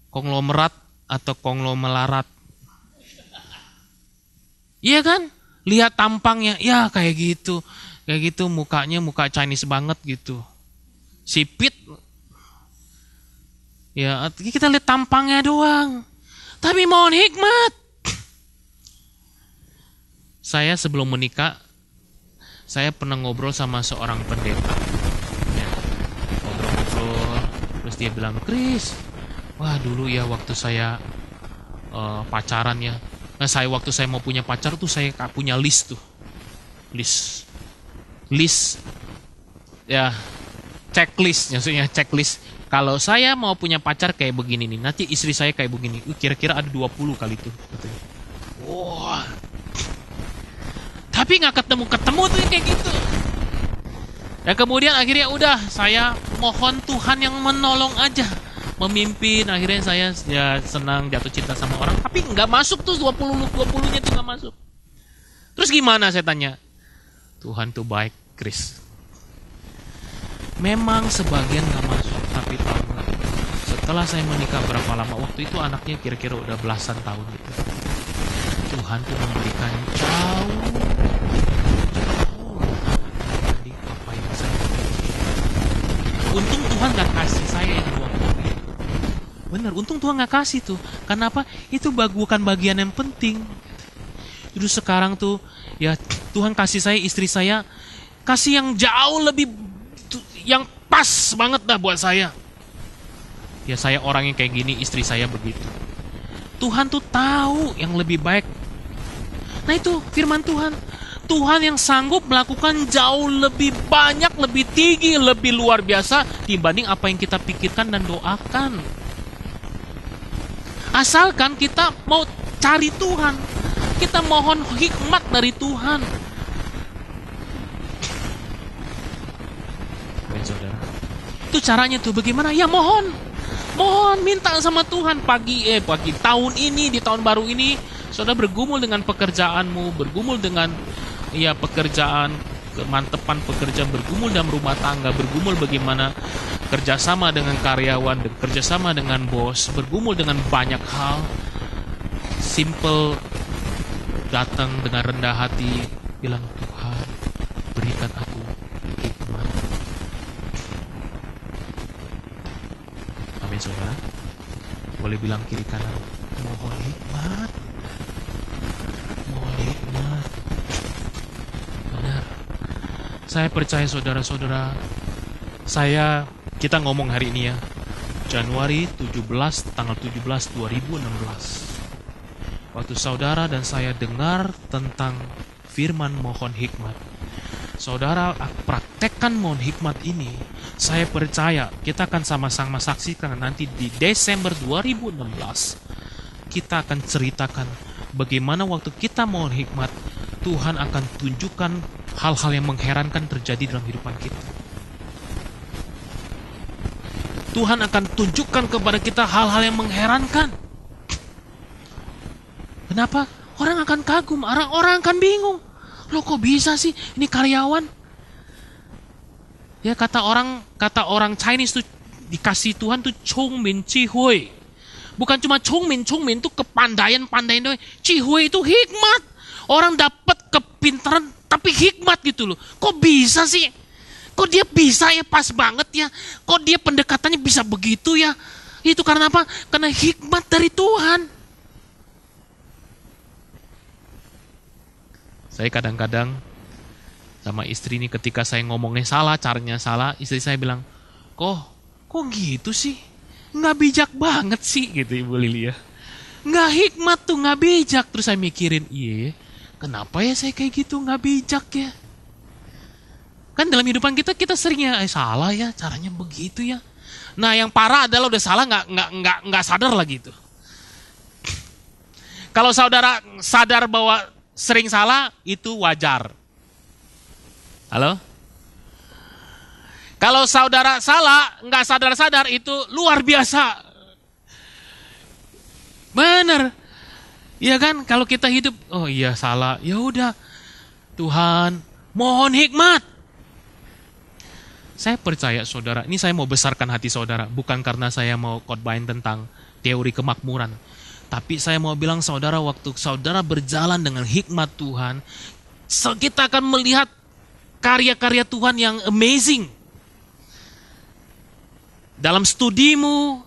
konglomerat atau konglomeraat. Iya kan? Lihat tampangnya, ya kayak gitu. Kayak gitu mukanya, muka Chinese banget gitu. Sipit. Ya, kita lihat tampangnya doang. Tapi mohon hikmat. Saya sebelum menikah, saya pernah ngobrol sama seorang pendeta. Ya, ngobrol-ngobrol, terus dia bilang, Chris, wah dulu ya waktu saya pacaran ya. Nah waktu saya mau punya pacar tuh saya punya list tuh. List. Ya checklist, maksudnya checklist. Kalau saya mau punya pacar kayak begini nih, nanti istri saya kayak begini. Kira-kira ada 20 kali tuh. Wah. Tapi gak ketemu tuh yang kayak gitu. Dan kemudian akhirnya udah saya mohon Tuhan yang menolong aja. Memimpin, akhirnya saya ya senang jatuh cinta sama orang, tapi nggak masuk tuh 20-nya tuh nggak masuk. Terus gimana saya tanya? Tuhan tuh baik, Chris. Memang sebagian nggak masuk, tapi tahu nggak? Setelah saya menikah berapa lama, waktu itu anaknya kira-kira udah belasan tahun gitu. Tuhan tuh memberikan jauh dari apa yang saya pikirkan. Untung Tuhan nggak kasih saya yang benar, untung Tuhan gak kasih tuh. Kenapa? Itu bukan bagian yang penting. Terus sekarang tuh, ya Tuhan kasih saya istri saya Kasih yang jauh lebih, yang pas banget dah buat saya. Ya saya orang yang kayak gini, istri saya begitu. Tuhan tuh tahu yang lebih baik. Nah itu firman Tuhan. Tuhan yang sanggup melakukan jauh lebih banyak, lebih tinggi, lebih luar biasa dibanding apa yang kita pikirkan dan doakan. Asalkan kita mau cari Tuhan, kita mohon hikmat dari Tuhan. Saudara, itu caranya tuh bagaimana? Ya mohon minta sama Tuhan pagi tahun ini, di tahun baru ini, saudara bergumul dengan pekerjaanmu, bergumul dengan pekerjaan, kemantepan pekerjaan, bergumul dalam rumah tangga, bergumul bagaimana kerjasama dengan karyawan, kerjasama dengan bos, bergumul dengan banyak hal. Simple, datang dengan rendah hati, bilang Tuhan berikan aku hikmat. Amin saudara. Boleh bilang kiri kanan, mohon hikmat. Mohon hikmat. Benar. Saya percaya saudara-saudara, kita ngomong hari ini ya, Januari 17, tanggal 17 2016. Waktu saudara dan saya dengar tentang firman mohon hikmat, saudara praktekkan mohon hikmat ini, saya percaya kita akan sama-sama saksikan nanti di Desember 2016. Kita akan ceritakan bagaimana waktu kita mohon hikmat, Tuhan akan tunjukkan hal-hal yang mengherankan terjadi dalam kehidupan kita. Tuhan akan tunjukkan kepada kita hal-hal yang mengherankan. Kenapa? Orang akan kagum, orang akan bingung. Loh kok bisa sih ini karyawan? Ya kata orang Chinese tuh, dikasih Tuhan tuh Chong Min Chi Hui. Bukan cuma Chong Min tuh kepandaian doang. Chi Hui itu hikmat. Orang dapat kepintaran tapi hikmat gitu loh. Kok bisa sih? Kok dia bisa ya, pas banget ya? Kok dia pendekatannya bisa begitu ya? Itu karena apa? Karena hikmat dari Tuhan. Saya kadang-kadang sama istri ini ketika saya ngomongnya salah, caranya salah, istri saya bilang, kok gitu sih? Nggak bijak banget sih, gitu Ibu Lili ya. Nggak hikmat tuh, nggak bijak. Terus saya mikirin, iya, kenapa ya saya kayak gitu, nggak bijak ya? Kan dalam hidupan kita seringnya salah ya, caranya begitu ya. Nah yang parah adalah udah salah nggak sadar lagi itu. Kalau saudara sadar bahwa sering salah, itu wajar. Halo? Kalau saudara salah, nggak sadar-sadar, itu luar biasa. Benar. Iya kan? Kalau kita hidup, oh iya salah, ya udah. Tuhan, mohon hikmat. Saya percaya saudara, ini saya mau besarkan hati saudara, bukan karena saya mau khotbahin tentang teori kemakmuran. Tapi saya mau bilang saudara, waktu saudara berjalan dengan hikmat Tuhan, kita akan melihat karya-karya Tuhan yang amazing. Dalam studimu,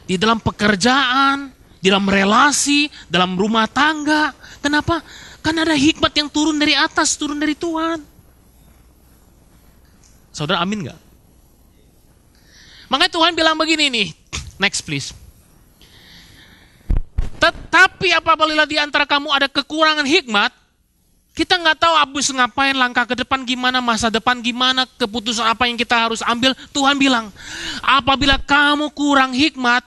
di dalam pekerjaan, di dalam relasi, dalam rumah tangga. Kenapa? Karena ada hikmat yang turun dari atas, turun dari Tuhan. Saudara amin gak? Makanya Tuhan bilang begini nih, next please. Tetapi apabila di antara kamu ada kekurangan hikmat, kita nggak tahu abis ngapain, langkah ke depan gimana, masa depan gimana, keputusan apa yang kita harus ambil. Tuhan bilang, apabila kamu kurang hikmat,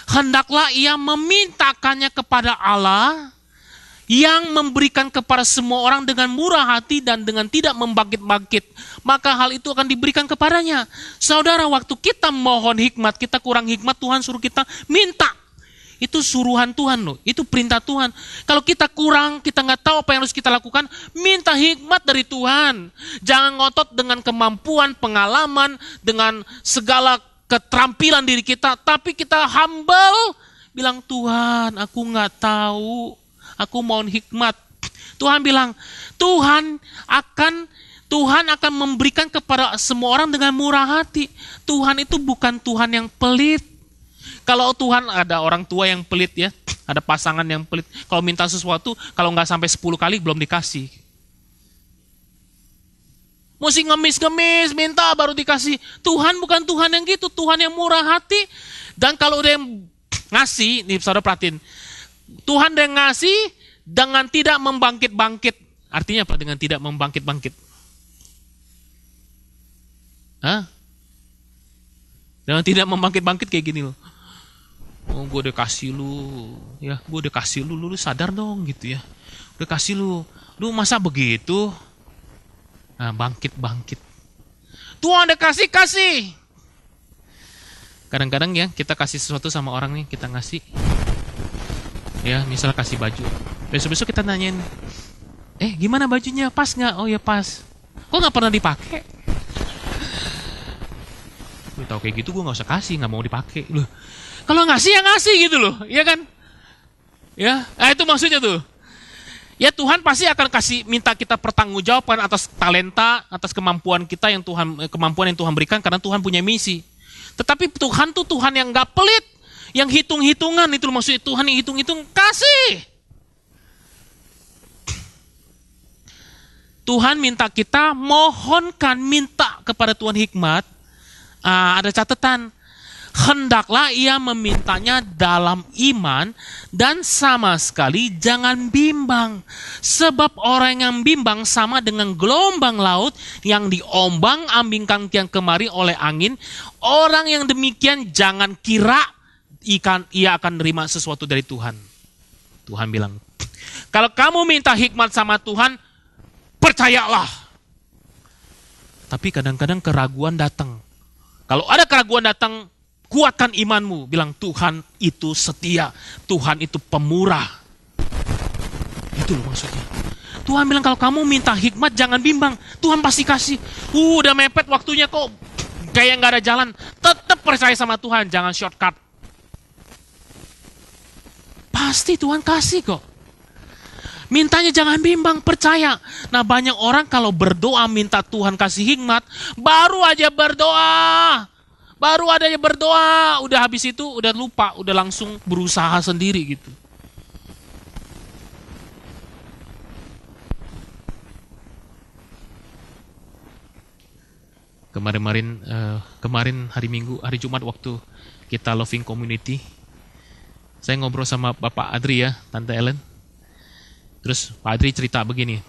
hendaklah ia memintakannya kepada Allah yang memberikan kepada semua orang dengan murah hati dan dengan tidak membangkit-bangkit. Maka hal itu akan diberikan kepadanya. Saudara, waktu kita mohon hikmat, kita kurang hikmat, Tuhan suruh kita minta. Itu suruhan Tuhan loh, itu perintah Tuhan. Kalau kita kurang, kita nggak tahu apa yang harus kita lakukan, minta hikmat dari Tuhan. Jangan ngotot dengan kemampuan, pengalaman, dengan segala keterampilan diri kita, tapi kita humble, bilang Tuhan, aku nggak tahu, aku mohon hikmat. Tuhan bilang, Tuhan akan memberikan kepada semua orang dengan murah hati. Tuhan itu bukan Tuhan yang pelit. Kalau Tuhan, ada orang tua yang pelit ya, ada pasangan yang pelit. Kalau minta sesuatu, kalau nggak sampai 10 kali belum dikasih. Mesti ngemis-ngemis, minta baru dikasih. Tuhan bukan Tuhan yang gitu, Tuhan yang murah hati. Dan kalau udah yang ngasih, nih saudara perhatiin. Tuhan yang ngasih dengan tidak membangkit-bangkit. Artinya apa dengan tidak membangkit-bangkit? Hah? Dengan tidak membangkit-bangkit kayak gini loh. Oh, gue udah kasih lu, ya, gue udah kasih lu sadar dong gitu ya. Udah kasih lu masa begitu? Nah, bangkit. Tuhan udah kasih. Kadang-kadang ya kita kasih sesuatu sama orang nih, kita ngasih. Ya, misal kasih baju. Besok-besok kita nanyain, gimana bajunya? Pas nggak? Oh ya pas. Kok nggak pernah dipakai? Gue tau kayak gitu gue nggak usah kasih, nggak mau dipakai. Loh, kalau ngasih ya ngasih gitu loh, ya kan? Ya, itu maksudnya tuh. Ya Tuhan pasti akan minta kita pertanggungjawaban atas talenta, atas kemampuan kita kemampuan yang Tuhan berikan karena Tuhan punya misi. Tetapi Tuhan tuh Tuhan yang gak pelit, yang hitung-hitungan, itu maksudnya Tuhan yang hitung-hitung kasih. Tuhan minta kita minta kepada Tuhan hikmat. Ada catatan. Hendaklah ia memintanya dalam iman dan sama sekali jangan bimbang. Sebab orang yang bimbang sama dengan gelombang laut yang diombang-ambingkan kian kemari oleh angin. Orang yang demikian jangan kira ia akan menerima sesuatu dari Tuhan. Tuhan bilang, kalau kamu minta hikmat sama Tuhan, percayalah. Tapi kadang-kadang keraguan datang. Kalau ada keraguan datang, kuatkan imanmu. Bilang Tuhan itu setia. Tuhan itu pemurah. Itu loh maksudnya. Tuhan bilang kalau kamu minta hikmat jangan bimbang. Tuhan pasti kasih. Udah mepet waktunya kok. Kayak gak ada jalan. Tetap percaya sama Tuhan. Jangan shortcut. Pasti Tuhan kasih kok. Mintanya jangan bimbang. Percaya. Nah banyak orang kalau berdoa minta Tuhan kasih hikmat. Baru aja berdoa. Udah habis itu udah lupa, udah langsung berusaha sendiri gitu. Kemarin hari Minggu, hari Jumat waktu kita Loving Community, saya ngobrol sama Bapak Adri ya, Tante Ellen. Terus Pak Adri cerita begini,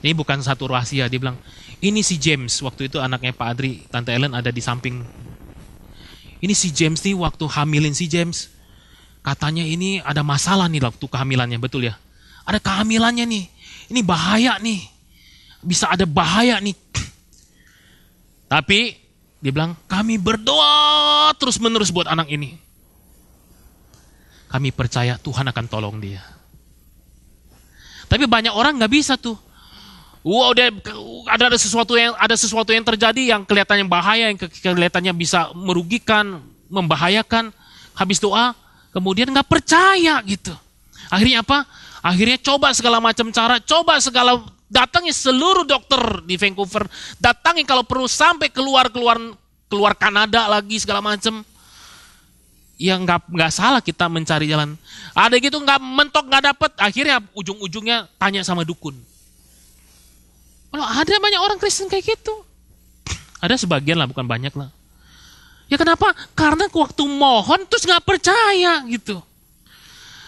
ini bukan satu rahasia, dia bilang, ini si James, waktu itu anaknya Pak Adri, Tante Ellen ada di samping. Ini si James nih waktu hamilin si James. Katanya ini ada masalah nih waktu kehamilannya, betul ya? Ada kehamilannya nih. Ini bahaya nih. Bisa ada bahaya nih. Tapi dia bilang, kami berdoa terus-menerus buat anak ini. Kami percaya Tuhan akan tolong dia. Tapi banyak orang gak bisa tuh. Ada sesuatu yang terjadi yang kelihatannya bahaya, yang kelihatannya bisa merugikan, membahayakan. Habis doa, kemudian nggak percaya gitu. Akhirnya apa? Akhirnya coba segala macam cara, datangi seluruh dokter di Vancouver, datangi kalau perlu sampai keluar Kanada lagi segala macam. Ya nggak salah kita mencari jalan. Ada gitu nggak mentok nggak dapet, akhirnya ujung-ujungnya tanya sama dukun. Kalau ada banyak orang Kristen kayak gitu. Ada sebagian lah, bukan banyak lah. Ya kenapa? Karena waktu mohon terus gak percaya gitu.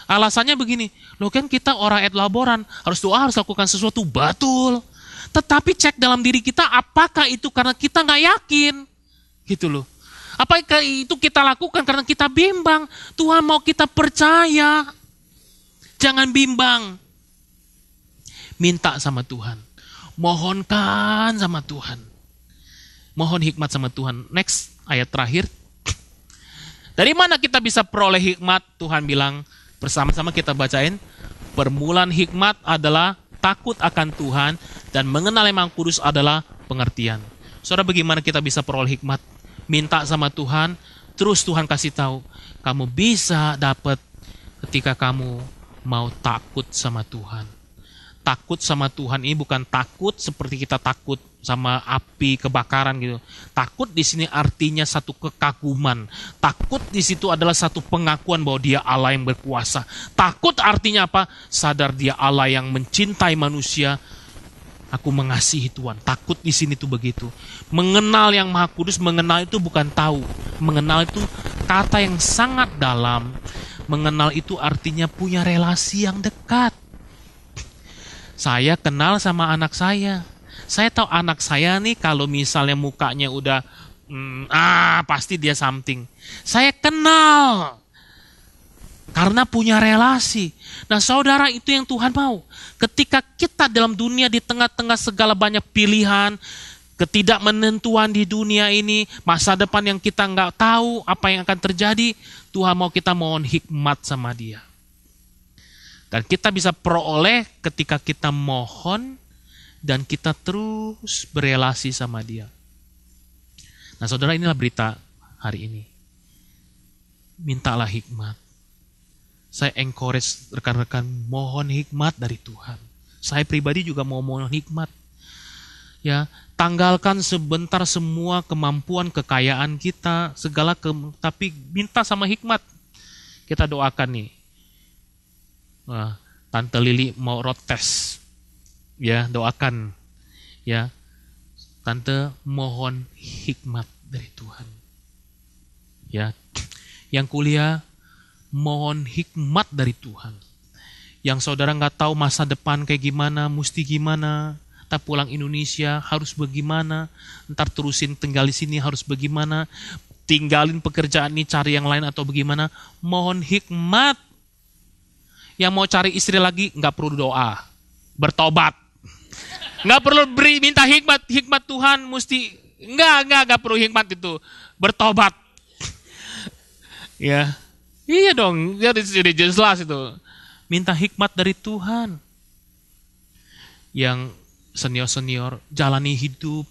Alasannya begini, loh kan kita orang et laboran, harus doa, harus lakukan sesuatu, betul. Tetapi cek dalam diri kita, apakah itu karena kita gak yakin? Gitu loh. Apakah itu kita lakukan karena kita bimbang? Tuhan mau kita percaya. Jangan bimbang. Minta sama Tuhan. Mohonkan sama Tuhan. Mohon hikmat sama Tuhan. Next, ayat terakhir. Dari mana kita bisa peroleh hikmat? Tuhan bilang, bersama-sama kita bacain. Permulaan hikmat adalah takut akan Tuhan dan mengenal Yang Maha Kudus adalah pengertian. Saudara, bagaimana kita bisa peroleh hikmat? Minta sama Tuhan, terus Tuhan kasih tahu. Kamu bisa dapat ketika kamu mau takut sama Tuhan. Takut sama Tuhan ini bukan takut seperti kita takut sama api kebakaran gitu. Takut di sini artinya satu kekaguman. Takut di situ adalah satu pengakuan bahwa Dia Allah yang berkuasa. Takut artinya apa? Sadar Dia Allah yang mencintai manusia. Aku mengasihi Tuhan. Takut di sini tuh begitu. Mengenal yang Maha Kudus, mengenal itu bukan tahu. Mengenal itu kata yang sangat dalam. Mengenal itu artinya punya relasi yang dekat. Saya kenal sama anak saya. Saya tahu anak saya nih kalau misalnya mukanya udah pasti dia something. Saya kenal. Karena punya relasi. Nah saudara, itu yang Tuhan mau. Ketika kita dalam dunia di tengah-tengah segala banyak pilihan, ketidakmenentuan di dunia ini, masa depan yang kita nggak tahu apa yang akan terjadi, Tuhan mau kita mohon hikmat sama Dia. Dan kita bisa peroleh ketika kita mohon dan kita terus berelasi sama Dia. Nah saudara, inilah berita hari ini. Mintalah hikmat. Saya encourage rekan-rekan mohon hikmat dari Tuhan. Saya pribadi juga mau mohon hikmat. Ya, tanggalkan sebentar semua kemampuan, kekayaan kita, tapi minta sama hikmat. Kita doakan nih. Wah, Tante Lili mau road test. Ya, doakan. Ya. Tante mohon hikmat dari Tuhan. Ya. Yang kuliah mohon hikmat dari Tuhan. Yang saudara nggak tahu masa depan kayak gimana, mesti gimana, ntar pulang Indonesia harus bagaimana, ntar terusin tinggal di sini harus bagaimana, tinggalin pekerjaan ini cari yang lain atau bagaimana, mohon hikmat. Yang mau cari istri lagi nggak perlu doa, bertobat. Nggak perlu minta hikmat Tuhan mesti nggak perlu hikmat itu, bertobat. Ya. Iya dong, dia sudah jelas itu. Minta hikmat dari Tuhan. Yang senior-senior jalani hidup,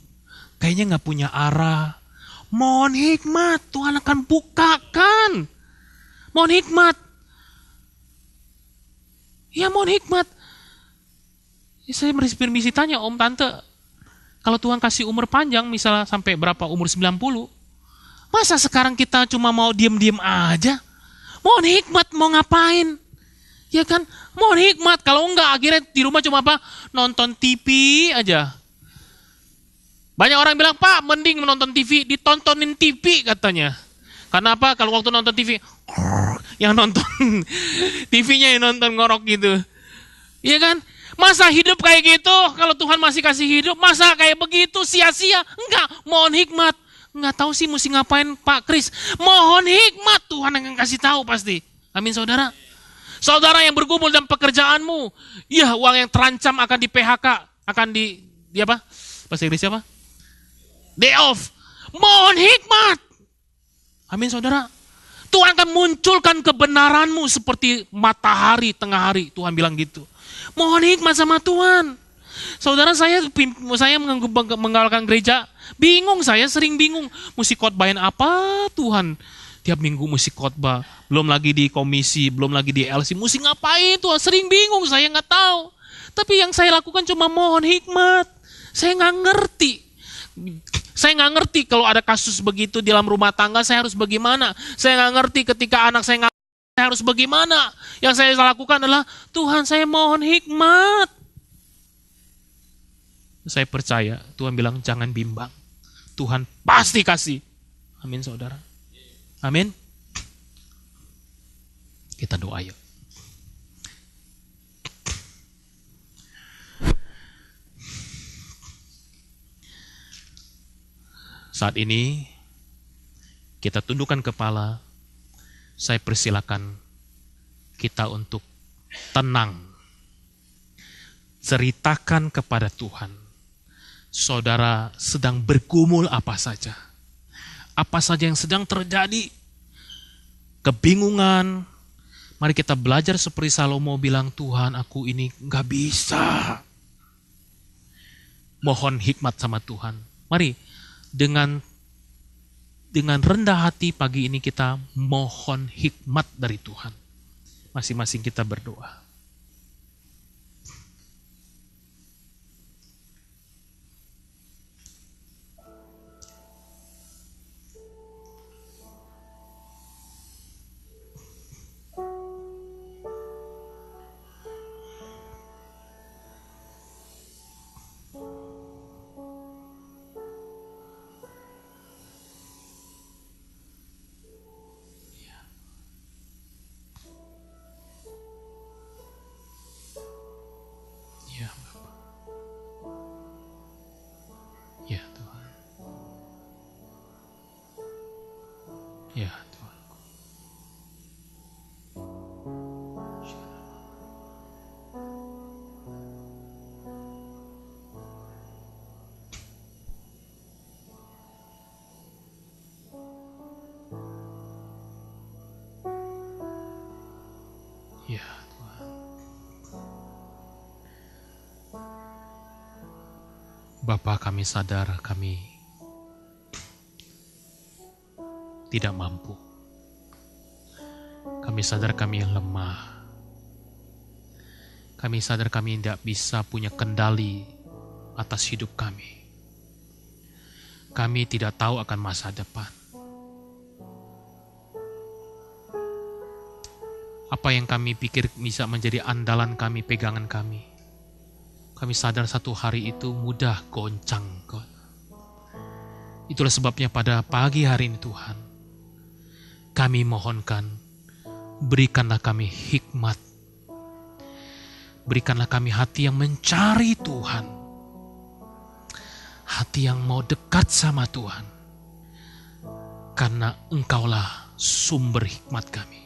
kayaknya gak punya arah. Mohon hikmat, Tuhan akan bukakan. Mohon hikmat. Ya mohon hikmat. Saya permisi tanya Om Tante, kalau Tuhan kasih umur panjang, misalnya sampai berapa, umur 90, masa sekarang kita cuma mau diem-diem aja? Mohon hikmat mau ngapain? Ya kan? Mohon hikmat. Kalau enggak akhirnya di rumah cuma apa? Nonton TV aja. Banyak orang bilang, Pak mending menonton TV, ditontonin TV katanya. Karena apa? Kalau waktu nonton TV, yang nonton TV-nya yang nonton ngorok gitu. Iya kan? Masa hidup kayak gitu? Kalau Tuhan masih kasih hidup, masa kayak begitu sia-sia? Enggak, mohon hikmat. Nggak tahu sih mesti ngapain Pak Kris. Mohon hikmat, Tuhan yang kasih tahu pasti. Amin saudara. Saudara yang bergumul dalam pekerjaanmu, ya uang yang terancam akan di PHK, akan di apa? Bahasa Inggris apa? Day off. Mohon hikmat. Amin saudara. Tuhan akan munculkan kebenaranmu seperti matahari tengah hari. Tuhan bilang gitu. Mohon hikmat sama Tuhan. Saudara, saya menggalakkan gereja, bingung, saya sering bingung. Mesti khotbahin apa Tuhan? Tiap minggu mesti khotbah. Belum lagi di komisi, belum lagi di LC. Mesti ngapain Tuhan? Sering bingung, saya nggak tahu. Tapi yang saya lakukan cuma mohon hikmat. Saya nggak ngerti. Saya nggak ngerti kalau ada kasus begitu di dalam rumah tangga, saya harus bagaimana. Saya nggak ngerti ketika anak saya saya harus bagaimana. Yang saya lakukan adalah, Tuhan saya mohon hikmat. Saya percaya, Tuhan bilang jangan bimbang. Tuhan pasti kasih. Amin saudara. Amin. Kita doa yuk. Saat ini, kita tundukkan kepala. Saya persilakan kita untuk tenang. Ceritakan kepada Tuhan. Saudara sedang bergumul apa saja. Apa saja yang sedang terjadi. Kebingungan. Mari kita belajar seperti Salomo bilang, Tuhan aku ini gak bisa. Mohon hikmat sama Tuhan. Mari dengan rendah hati pagi ini kita mohon hikmat dari Tuhan. Masing-masing kita berdoa. Ya Tuhan. Bapa, kami sadar kami tidak mampu. Kami sadar kami lemah. Kami sadar kami tidak bisa punya kendali atas hidup kami. Kami tidak tahu akan masa depan. Apa yang kami pikir bisa menjadi andalan kami, pegangan kami. Kami sadar satu hari itu mudah goncang. Itulah sebabnya pada pagi hari ini Tuhan, kami mohonkan, berikanlah kami hikmat. Berikanlah kami hati yang mencari Tuhan. Hati yang mau dekat sama Tuhan. Karena Engkaulah sumber hikmat kami.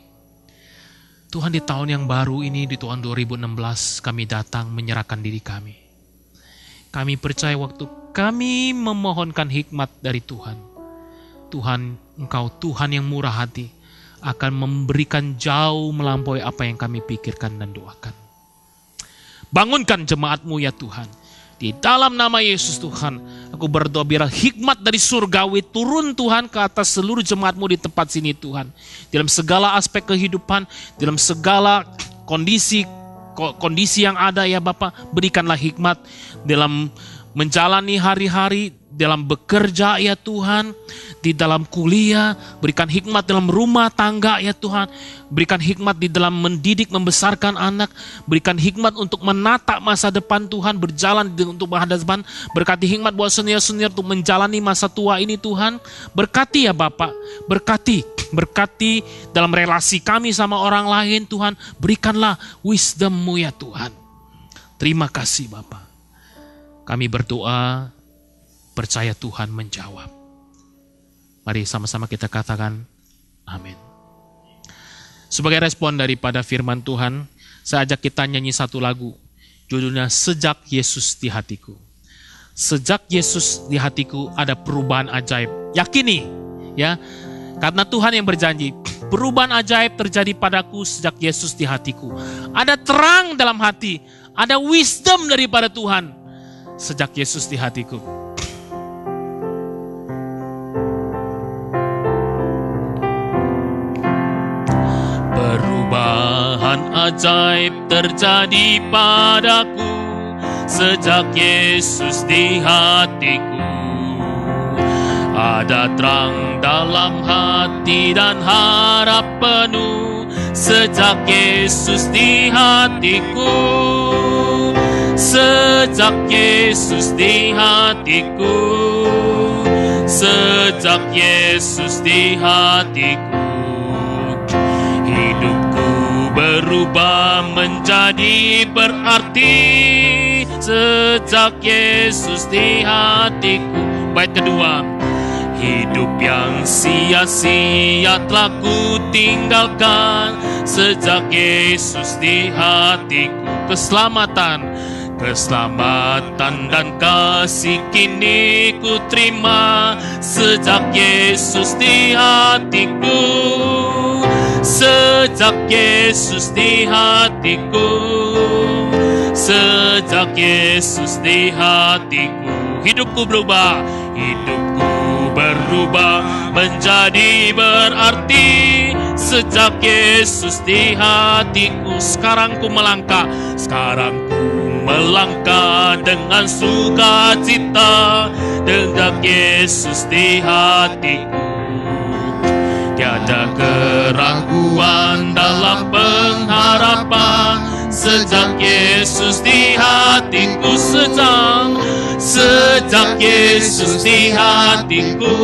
Tuhan, di tahun yang baru ini, di tahun 2016, kami datang menyerahkan diri kami. Kami percaya waktu kami memohonkan hikmat dari Tuhan. Tuhan, Engkau Tuhan yang murah hati, akan memberikan jauh melampaui apa yang kami pikirkan dan doakan. Bangunkan jemaat-Mu ya Tuhan. Di dalam nama Yesus Tuhan, aku berdoa biar hikmat dari surgawi turun Tuhan ke atas seluruh jemaat-Mu di tempat sini Tuhan. Dalam segala aspek kehidupan, dalam segala kondisi yang ada ya Bapa, berikanlah hikmat dalam menjalani hari-hari, dalam bekerja ya Tuhan, di dalam kuliah, berikan hikmat dalam rumah tangga ya Tuhan, berikan hikmat di dalam mendidik, membesarkan anak, berikan hikmat untuk menata masa depan Tuhan, berjalan untuk menghadapan, berkati hikmat buat senior-senior untuk menjalani masa tua ini Tuhan, berkati ya Bapak, berkati dalam relasi kami sama orang lain Tuhan, berikanlah wisdom-Mu ya Tuhan. Terima kasih Bapak. Kami berdoa, percaya Tuhan menjawab. Mari sama-sama kita katakan amin. Sebagai respon daripada firman Tuhan, saya ajak kita nyanyi satu lagu. Judulnya Sejak Yesus di Hatiku. Sejak Yesus di hatiku ada perubahan ajaib. Yakini ya, karena Tuhan yang berjanji, perubahan ajaib terjadi padaku sejak Yesus di hatiku. Ada terang dalam hati, ada wisdom daripada Tuhan sejak Yesus di hatiku. Perubahan ajaib terjadi padaku sejak Yesus di hatiku. Ada terang dalam hati dan harap penuh sejak Yesus di hatiku. Sejak Yesus di hatiku, sejak Yesus di hatiku, hidupku berubah menjadi berarti. Sejak Yesus di hatiku. Bait kedua, hidup yang sia-sia telah ku tinggalkan sejak Yesus di hatiku. Keselamatan dan kasih kini ku terima sejak Yesus di hatiku. Sejak Yesus di hatiku, sejak Yesus di hatiku, hidupku berubah menjadi berarti sejak Yesus di hatiku. Sekarang ku melangkah dengan sukacita sejak Yesus di hatiku. Tiada keraguan dalam pengharapan sejak Yesus di hatiku. Sejak Yesus di hatiku,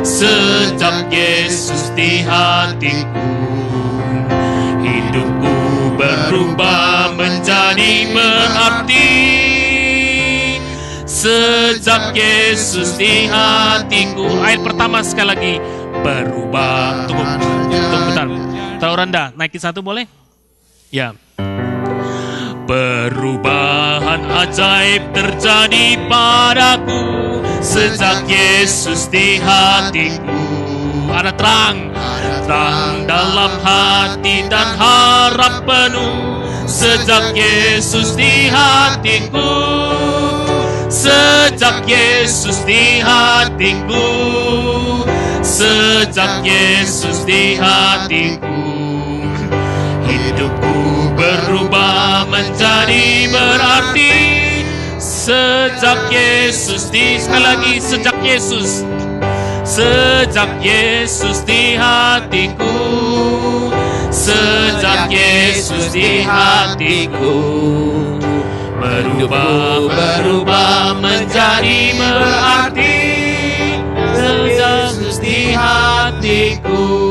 sejak Yesus di hatiku, hidupku berubah menjadi berarti sejak Yesus di hatiku. Ayat pertama sekali lagi, berubah. Tunggu bentar. Tahu rendah, naikin satu boleh? Ya. Perubahan ajaib terjadi padaku sejak Yesus di hatiku. ada terang dalam hati dan harap penuh sejak Yesus di hatiku. Sejak Yesus di hatiku, sejak Yesus di hatiku, hidupku berubah menjadi berarti. Sejak Yesus sekali lagi, sejak Yesus di hatiku, sejak Yesus di hatiku, berubah menjadi berarti. Sejak Yesus di hatiku.